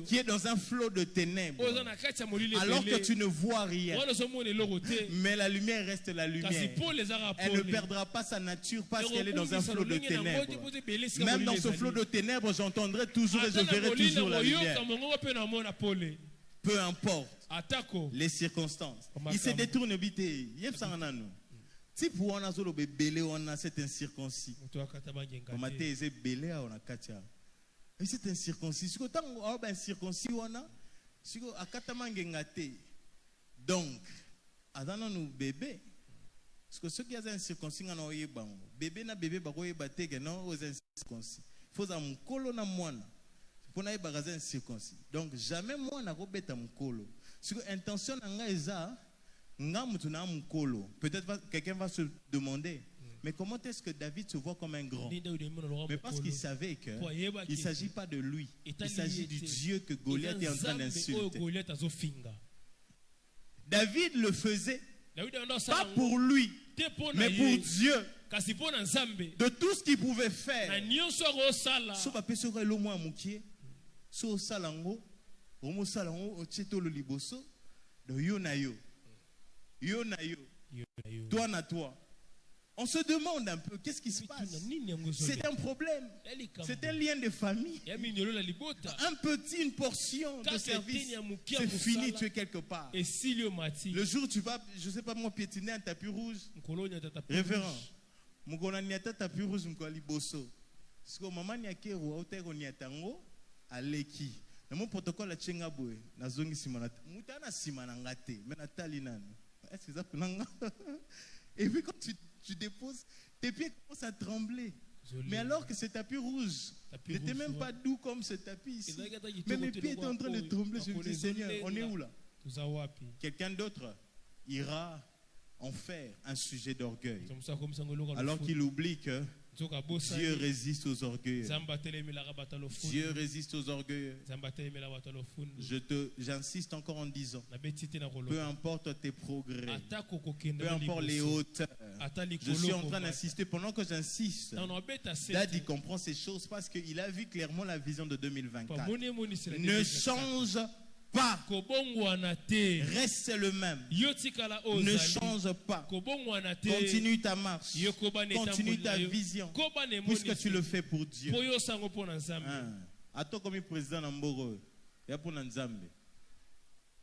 qui est dans un flot de ténèbres, alors que tu ne vois rien. Mais la lumière reste la lumière. Elle ne perdra pas sa nature parce qu'elle est dans un flot de ténèbres. Même dans ce flot de ténèbres, j'entendrai toujours et je verrai toujours la lumière. Peu importe les circonstances. Il se détourne vite. Si pour on a solo belé on a c'est incirconcis. C'est incirconcis. Si autant on a incirconcis on a si on a katamange ngate. Donc adana nous bébé. Parce que ceux qui ont un circoncis on a yeba. Bébé na bébé ba koyeba tege non aux incirconcis. Faut am kolo na mwana. Pour n'a pas un circoncis. Donc jamais moi n'a pas un mkolo. Si intention nanga eza, nga mutu na mukolo. Peut-être quelqu'un va se demander, mais comment est-ce que David se voit comme un grand? Mais parce qu'il savait qu'il ne s'agit pas de lui. Il s'agit du Dieu que Goliath est en train d'insulter. David le faisait pas pour lui, mais pour Dieu. De tout ce qu'il pouvait faire. So pape soko elo mwa mukie. So salango, omo salango ocheto lo liboso. Do yo na yo. Yo na yo. Toi na toi. On se demande un peu qu'est-ce qui se passe. C'est un problème. C'est un lien de famille. Un petit, une portion de service. C'est fini, tu es quelque part. Le jour où tu vas, je ne sais pas moi, piétiner un tapis rouge. Révérend. Mukona niata tapis rouge mkwali boso. Siko mama nyakero oteko nyatango aleki. Na mon protocole a tchenga boy. Na zongi simana. Mutana simana ngate. Mais natali nani. Est-ce que ça peut nanga? Et puis quand tu déposes, tes pieds commencent à trembler. Mais alors que ce tapis rouge n'était même pas doux comme ce tapis ici. Mais mes pieds étaient en train de trembler. Je me dis, Seigneur, on est où là? Quelqu'un d'autre ira en faire un sujet d'orgueil. Alors qu'il oublie que Dieu résiste aux orgueilleux. Dieu résiste aux orgueilleux. J'insiste encore en disant, peu importe tes progrès, peu importe les hauteurs, je suis en train d'insister. Pendant que j'insiste, Daddy comprend ces choses parce qu'il a vu clairement la vision de 2024. Ne change pas. Reste le même. Ne change pas. Continue ta marche. Continue ta vision. Puisque tu le fais pour Dieu. A toi comme président Namboro, il y a pour Nzambe.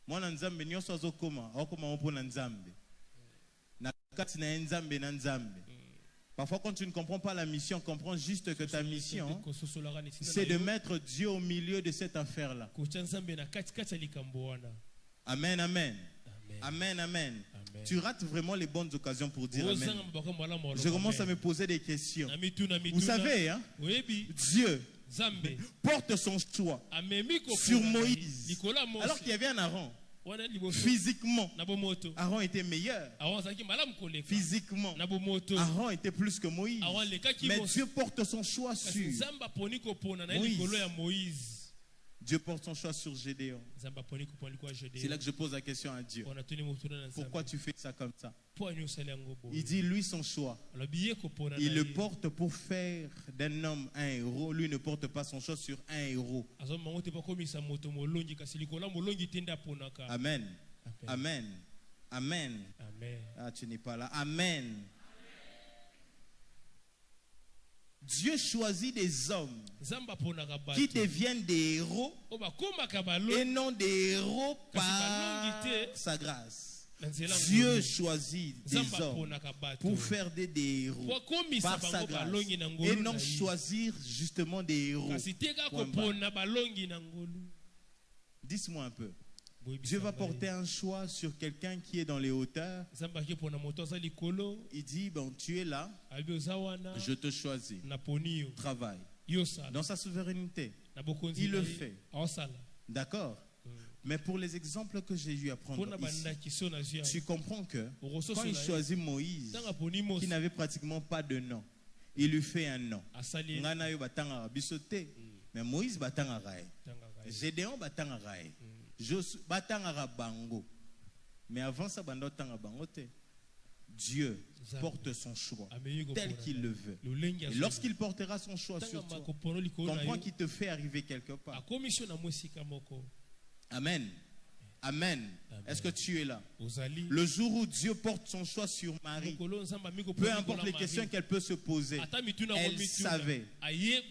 Moi Nzambe nyonso azokoma, akoma pour Nzambe. Na kati na Nzambe na Nzambe. Parfois, quand tu ne comprends pas la mission, comprends juste que ta mission, c'est de mettre Dieu au milieu de cette affaire-là. Amen, amen. Amen, amen. Tu rates vraiment les bonnes occasions pour dire amen. Je commence à me poser des questions. Vous savez, hein, Dieu porte son choix sur Moïse. Alors qu'il y avait un Aaron. Physiquement, Aaron était meilleur. Physiquement, Aaron était plus que Moïse. Mais Dieu porte son choix sur Moïse. Dieu porte son choix sur Gédéon. C'est là que je pose la question à Dieu. Pourquoi tu fais ça comme ça? Il dit, lui, son choix, il le porte pour faire d'un homme un héros. Lui ne porte pas son choix sur un héros. Amen. Amen. Amen. Ah, tu n'es pas là. Amen. Dieu choisit des hommes qui deviennent des héros et non des héros par sa grâce. Dieu choisit des hommes pour faire des héros par sa grâce et non choisir justement des héros. Dis-moi un peu. Dieu va porter un choix sur quelqu'un qui est dans les hauteurs. Il dit, bon, tu es là, je te choisis. Travaille. Dans sa souveraineté, il le fait. D'accord? Mais pour les exemples que j'ai eu à prendre ici, tu comprends que quand il choisit Moïse, qui n'avait pratiquement pas de nom, il lui fait un nom. Mais Moïse batangarae. Gédéon batangarae. Batangara bango. Mais avant ça, Dieu porte son choix tel qu'il le veut. Et lorsqu'il portera son choix sur toi, comprends qu'il te fait arriver quelque part. Amen. Amen. Est-ce que tu es là? Le jour où Dieu porte son choix sur Marie, peu importe les questions qu'elle peut se poser, elle savait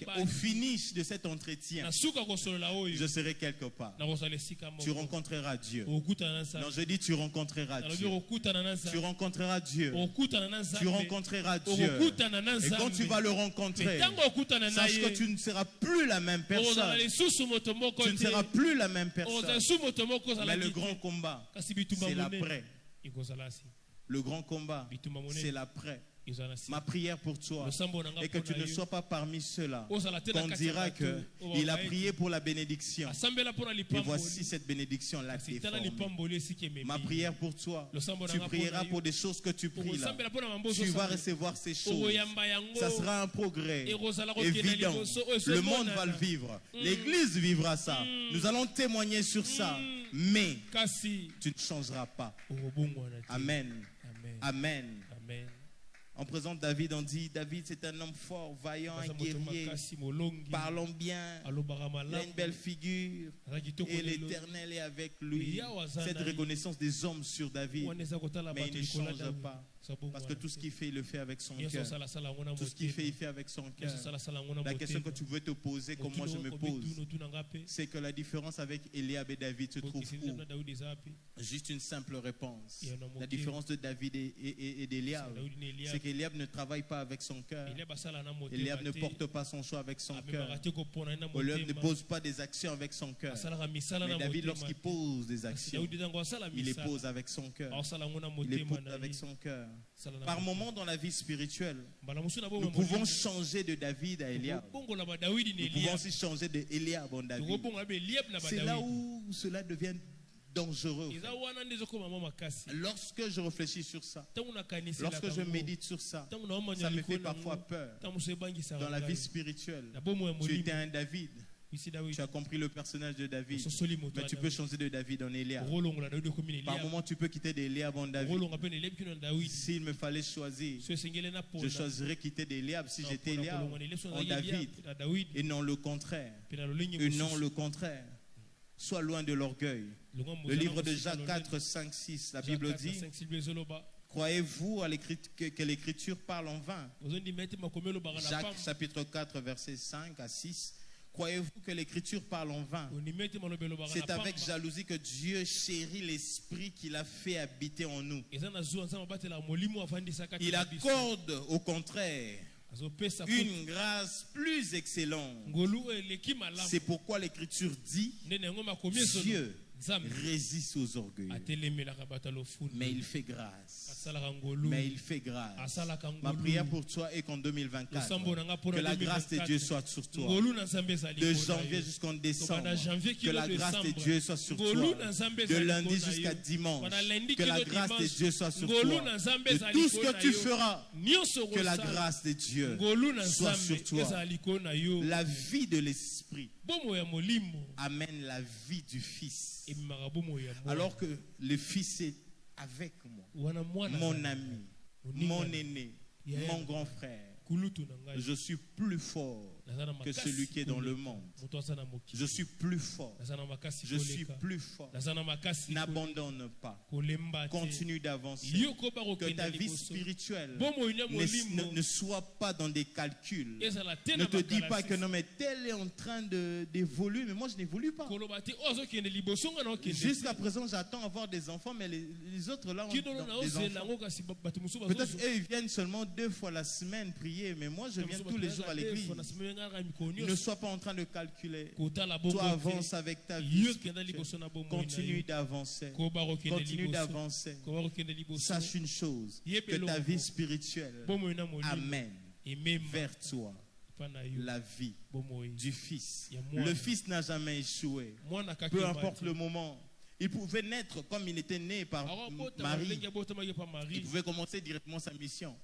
qu'au finish de cet entretien, je serai quelque part. Tu rencontreras Dieu. Non, je dis tu rencontreras Dieu. Tu rencontreras Dieu. Tu rencontreras Dieu. Et quand tu vas le rencontrer, sache que tu ne seras plus la même personne. Tu ne seras plus la même personne. Mais le grand combat, c'est l'après. Le grand combat, Bitumba monene. c'est l'après. Ezala na si. Ma prière pour toi Le sambo nanga est que tu pona ne yo. sois pas parmi ceux-là Ozala te na qu'on kati ya dira bato, qu'il a prié pour la bénédiction. Asambela pona Et lipamboli. voici cette bénédiction-là Kasi tala déformée. lipamboli esiki ememi. Ma prière pour toi, Le sambo tu nanga prieras pona pour yo. des choses que tu pries là. Okosambela pona mambo Tu vas ozosambela. recevoir ces choses. Okoyamba yango. Ça sera un progrès Et Rosala Rokena évident. liboso, oyo Le se monde monana. va le vivre. L'Église vivra ça. Nous allons témoigner sur ça. Mais Kasi tu ne changeras pas. okobongwana te. Amen. Amen. Amen. Amen. On présente David, on dit David c'est un homme fort, vaillant, un Baza moto guerrier, makasi molongi. parlons bien, Alobaka il a malamu. une belle figure Aza kitoko et lelo. l'Éternel est avec lui. Yawa za Cette na ye. reconnaissance des hommes sur David, Wana eza kotala mais bato il ne likola change David. pas. Sabongwana Parce que tout ce te. qu'il fait, il le fait avec son Nyonso cœur. osalasala yango na Tout ce qu'il fait, motema. il fait avec son cœur. Nyonso osalasala yango na La question que motema. tu veux te poser, comme moi je me Mokili pose, okobi tuna otuna nga pe. c'est que la différence avec Eliab et David se trouve Bokisini où? na Daudi eza wapi? Juste une simple réponse. Il y en a La moqué. différence de David et d'Eliab, Daudi na Eliab. c'est qu'Eliab ne travaille pas avec son cœur. Eliab asala na motema Eliab ne te. porte pas son choix avec son cœur. Amemaka te kopona ye na Eliab ne motema. pose pas des actions avec son cœur. Asalaka misala Mais na David, motema lorsqu'il te. pose des Kasi actions, Daudi ntango asala il les misala. pose avec son cœur. Aosala yango na Il les motema pose na avec ye. son cœur. Asala na Par motema. moments dans la vie spirituelle, Mbala mosusu na nous bomoi pouvons molimo. changer de David à Eliab. Tokobongola ba Daudi na Nous pouvons Eliab. aussi changer de Eliab en David. Tokobongola ba Eliab na ba C'est là Daudi. où cela devient dangereux. Eza wana nde ezokoma mwa makasi. Lorsque je réfléchis sur ça, Ntango nakanisela lorsque je yango, médite sur ça, ntango naomanya ça me likolo fait parfois nango, peur. ntango mosusu ebangisaka Dans la ngai. vie spirituelle, Na bomoi ya tu étais molimo. un David. Bisi Daudi. Tu as compris le personnage de David. Ososoli moto Mais ya tu peux Daudi. changer de David en Eliab. Okolongola Daudi okomi na Par Eliab. moment, tu peux quitter d'Eliab en David. Okolonga mpe na Eliab kino na Daudi. S'il me fallait choisir, So esengeli na je ponda. choisirais quitter d'Eliab si Na j'étais ponda Eliab kolonga na Eliab, so en nazali Eliab David. na Daudi. Et non le contraire. Mpe na lolenge Et non mosusu. le contraire. Sois loin de l'orgueil. Longwa Le mozala livre de mosika Jacques lolenge. 4, 5, 6, la Jacques Bible 4, dit, 5, 6, ezoloba. croyez-vous à que l'Écriture parle en vain? Ozondima ete makomi elobaka na Jacques pamba. chapitre 4, versets 5 à 6. Croyez-vous que l'Écriture parle en vain? Ondima ete maloba elobaka na C'est avec pamba. jalousie que Dieu chérit l'Esprit qu'il a fait habiter en nous. Eza na zuwa nzambe abatelaka molimo afandisaka Il kati na biso. accorde au contraire Azopesa une grâce plus excellente. ngolu eleki malamu. C'est pourquoi l'Écriture dit, Nde na yango makomi esono. Dieu Nzambe résiste aux orgueilleux, atelemelaka bato ya lofundu. mais il fait grâce. Asalaka ngolu. Mais il fait grâce. Asalaka Ma ngolu. prière pour toi est qu'en 2024, Losambo nanga mpona que la grâce de 2024, Dieu soit sur toi. ngolu na nzambe ezali De likolo na janvier yo. jusqu'en Tokana décembre, janvier que kilo la grâce de décembre. Dieu soit sur Ngolu toi. na nzambe De ezali lundi likolo na jusqu'à yo. dimanche, Wana lundi que la kilo grâce de dimanche. Dieu soit sur Ngolu toi. na nzambe De ezali tout ce likolo que na tu yo. feras, Nyonso que la okosala. grâce de Dieu ngolu na soit nzambe sur toi. ezali likolo na yo. La vie de l'Esprit Bomo ya molimo amène la vie du Fils. ememaka bomo ya mwana. Alors que le Fils est avec moi, wana mwana mon azali. ami, Moninga mon na- aîné, Yeah. mon grand frère, kulutu na ngai. je suis plus fort Naza na que makasi celui qui est dans le koleka. monde. Moto aza na mokili. Je suis plus fort. Naza na makasi Je suis koleka. plus fort. Naza na makasi N'abandonne pas. kolemba te. Continue d'avancer. Yo koba Que kokenda ta vie liboso. spirituelle Bomo ina molimo ne soit pas dans des calculs. ezala te Ne na te dis pas bakalasi. que non, mais tel est en train d'évoluer, mais moi je n'évolue pas. koloba te oyo azokende liboso nga na okende. Jusqu'à présent, j'attends avoir des enfants, mais les autres là ont kidolo na des ozela enfants. yango kasi bato mosusu Peut-être bazozwa. eux, ils viennent seulement 2 fois la semaine prier, mais moi je viens tous les jours à l'église. Ne sois pas en train de calculer. Toi, avance avec ta vie. Continue d'avancer. Continue d'avancer. Sache une chose, que ta vie spirituelle amène vers toi la vie du Fils. Le Fils n'a jamais échoué. Peu importe le moment. Il pouvait naître comme il était né par Marie. Il pouvait commencer directement sa mission.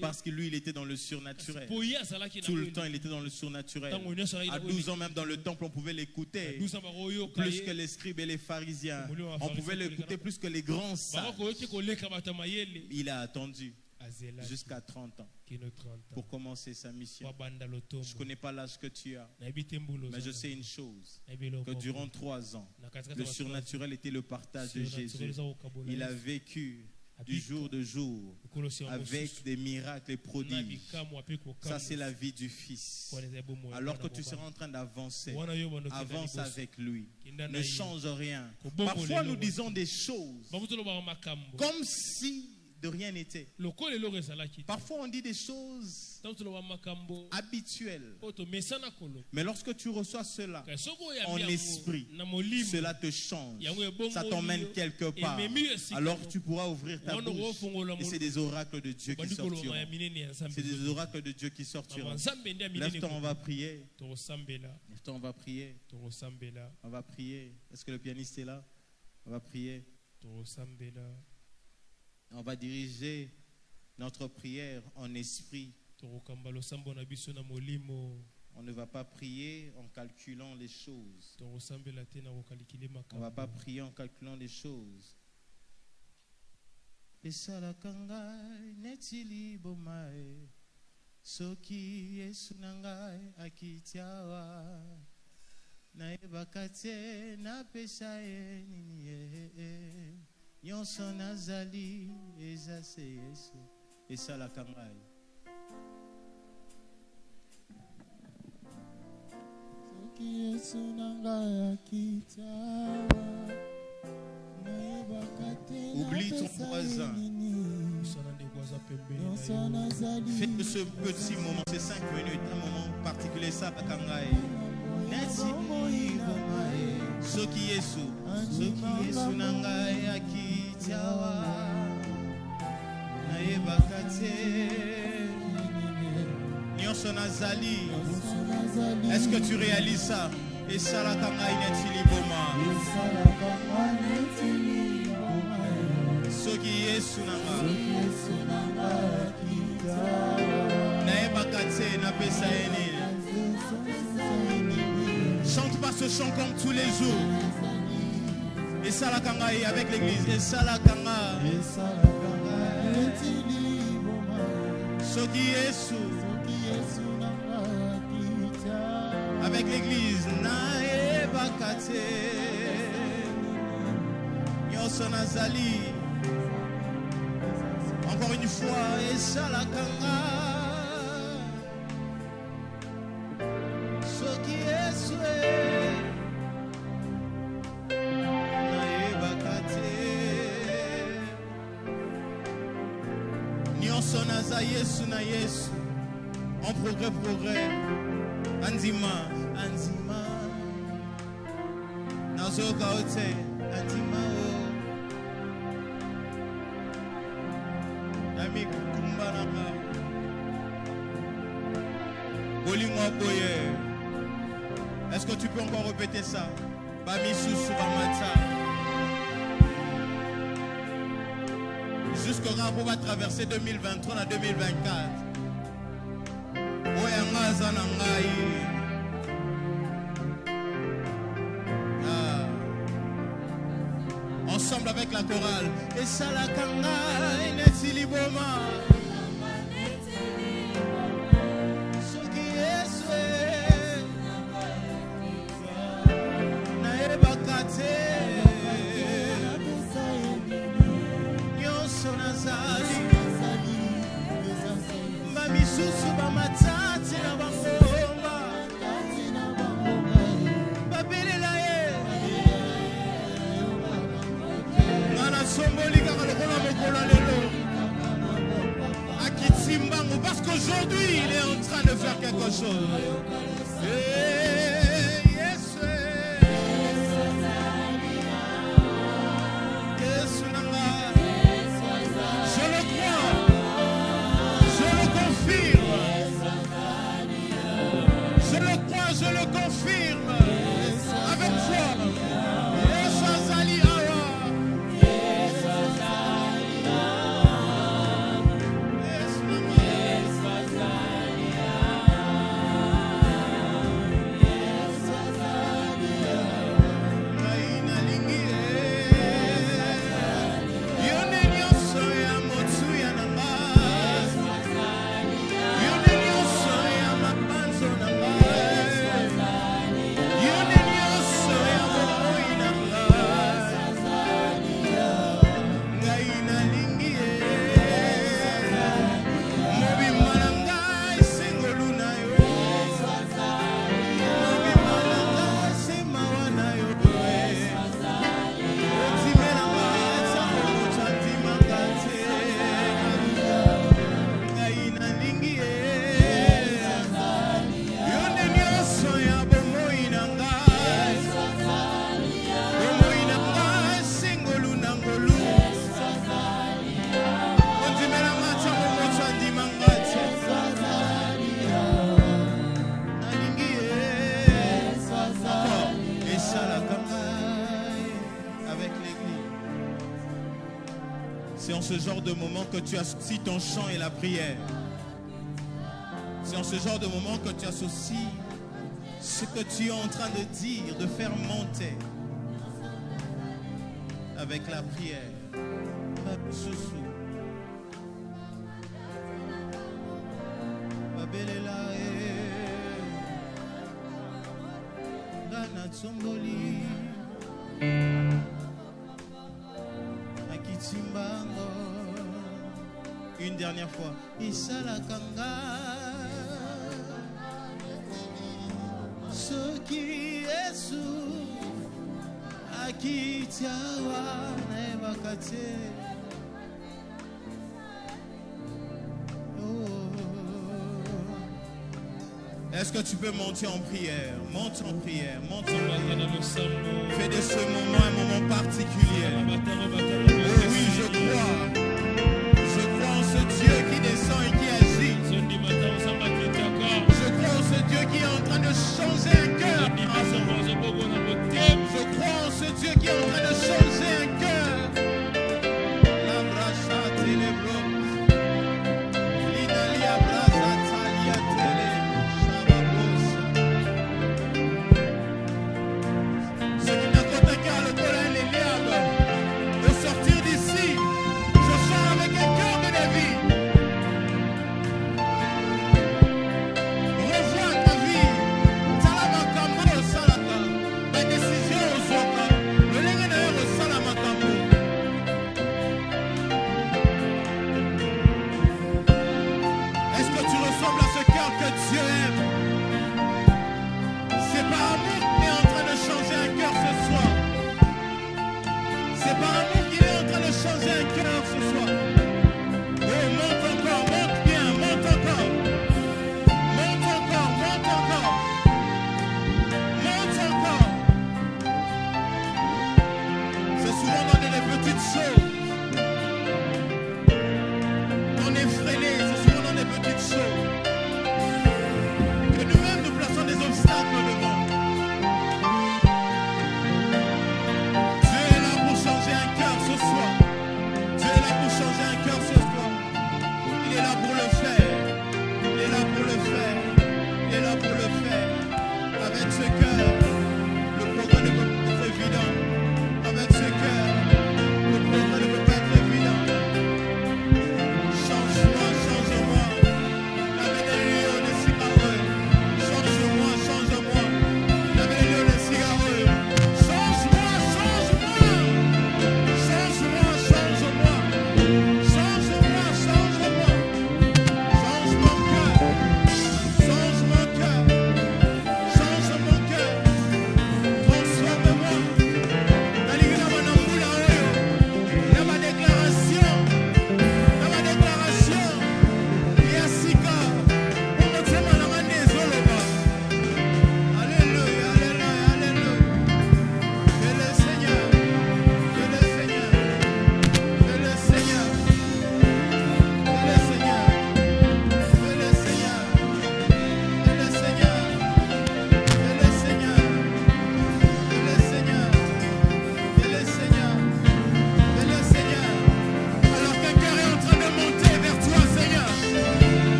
Parce que lui, il était dans le surnaturel. Tout le temps, il était dans le surnaturel. À 12 ans, même dans le temple, on pouvait l'écouter. Plus que les scribes et les pharisiens. On pouvait l'écouter plus que les grands sages. Il a attendu jusqu'à 30 ans pour commencer sa mission. Je ne connais pas l'âge que tu as, mais je sais une chose, que durant 3 ans, le surnaturel était le partage de Jésus. Il a vécu du jour de jour avec des miracles et prodiges. Ça, c'est la vie du Fils. Alors que tu seras en train d'avancer, avance avec lui. Ne change rien. Parfois, nous disons des choses comme si de rien n'était. lokola eloko ezalaki te. Parfois on dit des choses Ntango toloba makambo habituelles. oyo tomesana koloba. Mais lorsque tu reçois cela Kasi soki oyambi en yango esprit, na molimo cela te change. yango ebongoli Ça t'emmène yo, quelque part. ememi yo esika Alors moko. tu pourras ouvrir ta Wana bouche. okofongola Et c'est molimo. des oracles de Dieu qui Obandi koloba sortiront. ya minene ya Nzambe. C'est des oracles de Dieu qui sortiront. Makambo ya Nzambe nde ya minene Lève-toi, on va prier. tokosambela Lève-toi, on va prier. tokosambela On va prier. Est-ce que le pianiste est là? On va prier. tokosambela On va diriger notre prière en esprit. tokokamba losambo na biso na molimo On ne va pas prier en calculant les choses. tokosambela te na kokalikile On ne va pas makambo prier en calculant les choses. Esalaka ngai neti liboma e, soki Yesu na ngai akiti awa, nayebaka te napesa ye nini ye, nyonso nazali eza se Yesu. Esalaka ngai. Soki Yesu na ngai akiti awa, nayebaka te Oublie ton napesa ye voisin. nini. osala ndeko aza pembeni na Nyonso yo. nazali Fais de ce petit moment, ces 5 minutes, un moment particulier, ça bakangai. Neti liboma e, soki Yesu na ngai akiti awa, nayebaka te nyonso nazali. Est-ce que tu réalises ça? Esalaka ngai neti liboma, soki Yesu na ngai nayebaka te napesa ye nini. Chante pas ce chant comme tous les jours. Esalaka ngai avec l'église. Esalaka ngai soki Yesu avec l'église. Nayebaka te nyonso nazali. Encore une fois, esalaka ngai soki Yesu nayebaka te nyonso naza Yesu na Yesu. En progrès andima nazoyoka o te andima o nami kukumbanaka bolingo boye. Est-ce que tu peux encore répéter ça? Bamisusu bamata. Jusqu'au rapport va traverser 2023 à 2024. Oyanga zanangai. Ensemble avec la chorale. Et salaka ngai neti liboma. Soki Yesu nayebaka te nyonso nazali. Bamisusu bamatati na bangomba babelela ye. Nga nasomboli kaka lokola mokolo lelo akiti mbangu, parce qu'aujourd'hui il est en train de faire quelque chose. Yesu Yesu nanga, je le crois, je le confirme, je le crois, je le confirme avec foi. Yesu azali awa. Yesu nanga. ce genre de moment que tu associes ton chant et la prière. C'est en ce genre de moment que tu associes ce que tu es en train de dire, de faire monter avec la prière. Une dernière fois. Isalakanga. Ce qui est sous Akitiawa Nebakate. Est-ce que tu peux monter en prière? Monte en prière, monte en prière. Fais de ce moment un moment particulier. Oh oui, je crois en ce Dieu qui descend et qui agit. Je crois en ce Dieu qui est en train de changer un cœur. Je crois en ce Dieu qui est en train de changer un cœur. La bracha telebro. L'Italia braza talia tele. Ce qui n'a qu'à ta cœur, le colère, les liables. De sortir d'ici. Je chante avec un cœur de David. Revois ta vie. Salamakamba au salaka. Ma décision au soka. Le lengeneur au salamakambo. Est-ce que tu ressembles à ce cœur que Dieu aime? C'est par amour qu'il est en train de changer un cœur ce soir. C'est par amour qu'il est en train de changer un cœur ce soir. Oh, monte encore, monte bien, monte encore. Monte encore, monte encore. Monte encore. C'est souvent dans des petites choses. On est freiné, c'est souvent dans des petites choses. Que nous-mêmes nous plaçons des obstacles devant. Dieu est là pour changer un cœur ce soir. Dieu est là pour changer un cœur ce soir. Il est là pour le faire. Il est là pour le faire. Il est là pour le faire. Avec ce cœur, le progrès ne peut pas être évident. Avec ce cœur, le progrès ne peut pas être évident. Change-moi, change-moi. La médaille de cigarette. Change-moi, change-moi. La médaille de cigarette. Change-moi, change-moi. Change-moi, change-moi. Change-moi, change-moi.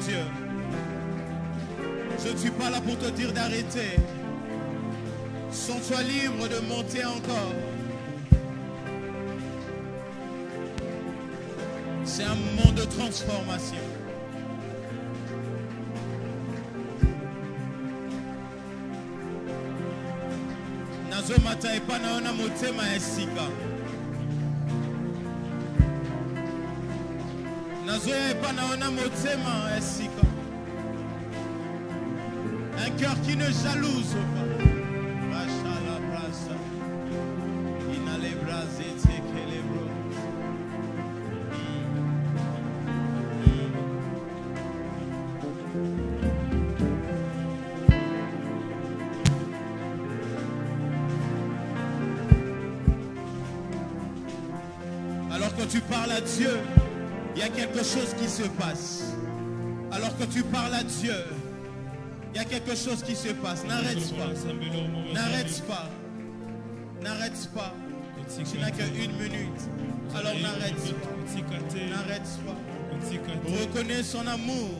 Dieu. Je ne suis pas là pour te dire d'arrêter. Sens-toi libre de monter encore. C'est un moment de transformation. Nazo mata epa naona motema esika. Nazo epa naona motema esika. Un cœur qui ne jalouse pas. Rachala brasa. Inale brase teke les bros. Alors que tu parles à Dieu, il y a quelque chose qui se passe. Alors que tu parles à Dieu, il y a quelque chose qui se passe. N'arrête pas. N'arrête pas. N'arrête pas. Tu n'as qu'une minute. Alors n'arrête pas. N'arrête pas. Reconnais son amour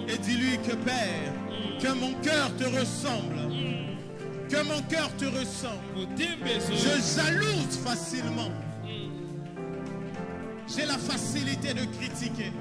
et dis-lui que Père, que mon cœur te ressemble. Que mon cœur te ressemble. Je jalouse facilement. J'ai la facilité de critiquer.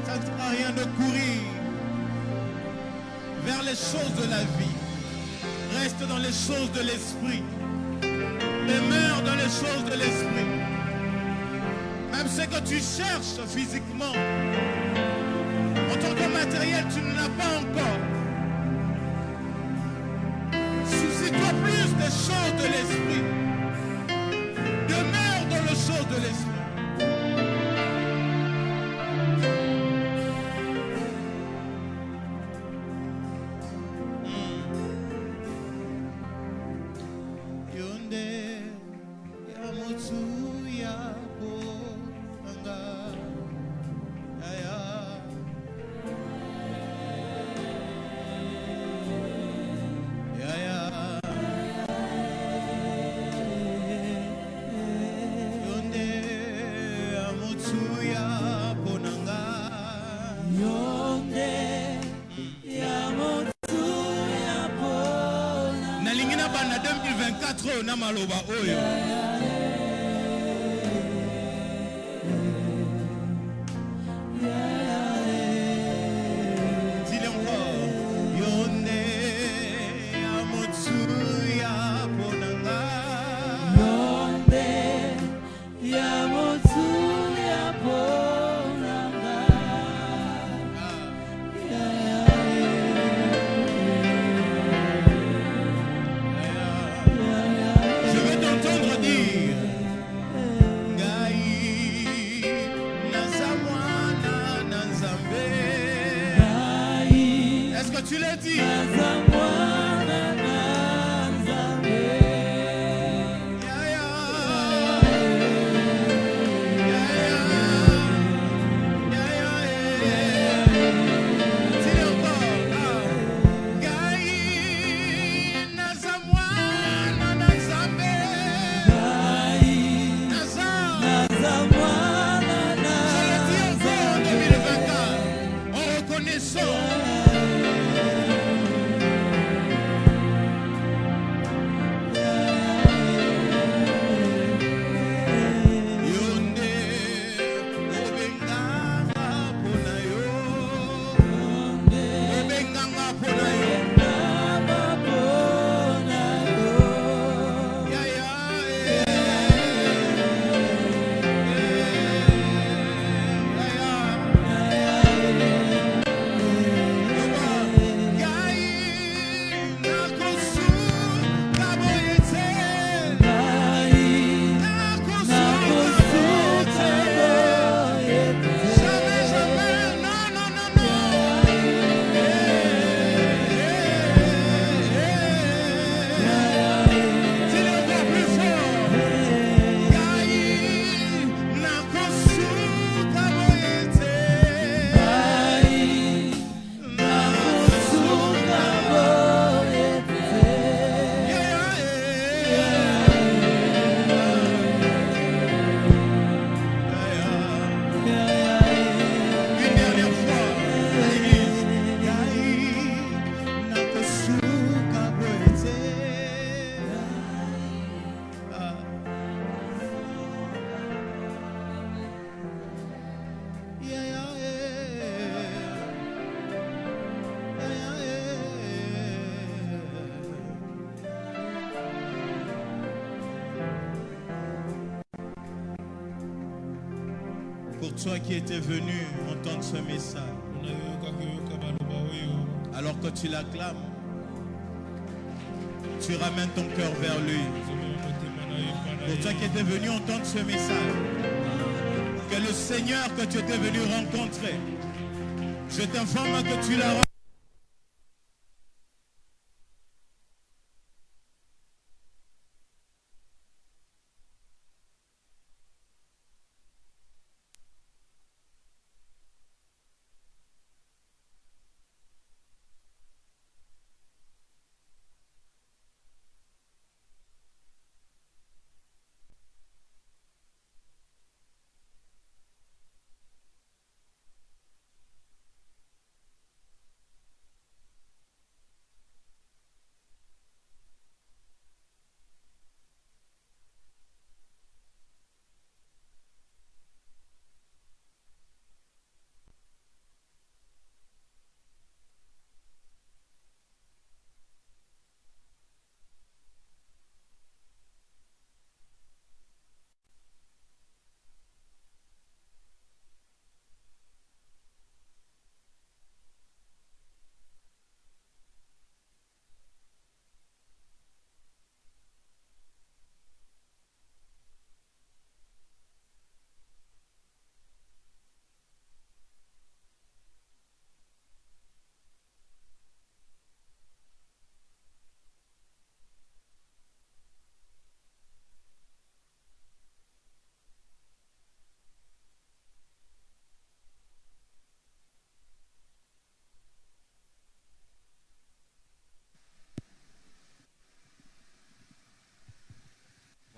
Ça ne sert à rien de courir vers les choses de la vie. Reste dans les choses de l'esprit. Demeure dans les choses de l'esprit. Même ce que tu cherches physiquement, en tant que matériel, tu ne l'as pas encore. Soucie-toi plus des choses de l'esprit. Demeure dans les choses de l'esprit. Namaloba oyo. Dis-le encore. Yonde amotsuya ponanga. Yonde amotsuya ponanga. Tu l'as dit. Pour toi qui étais venu entendre ce message, alors que tu l'acclames, tu ramènes ton cœur vers lui. Pour toi qui étais venu entendre ce message, que le Seigneur que tu étais venu rencontrer, je t'informe que tu l'as rencontré.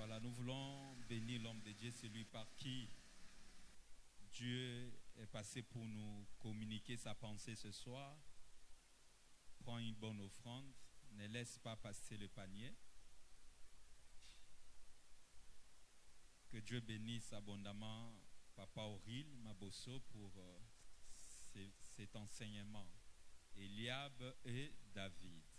Voilà, nous voulons bénir l'homme de Dieu, celui par qui Dieu est passé pour nous communiquer sa pensée ce soir. Prends une bonne offrande, ne laisse pas passer le panier. Que Dieu bénisse abondamment Papa Auril Mabosso pour cet enseignement. Eliab et David.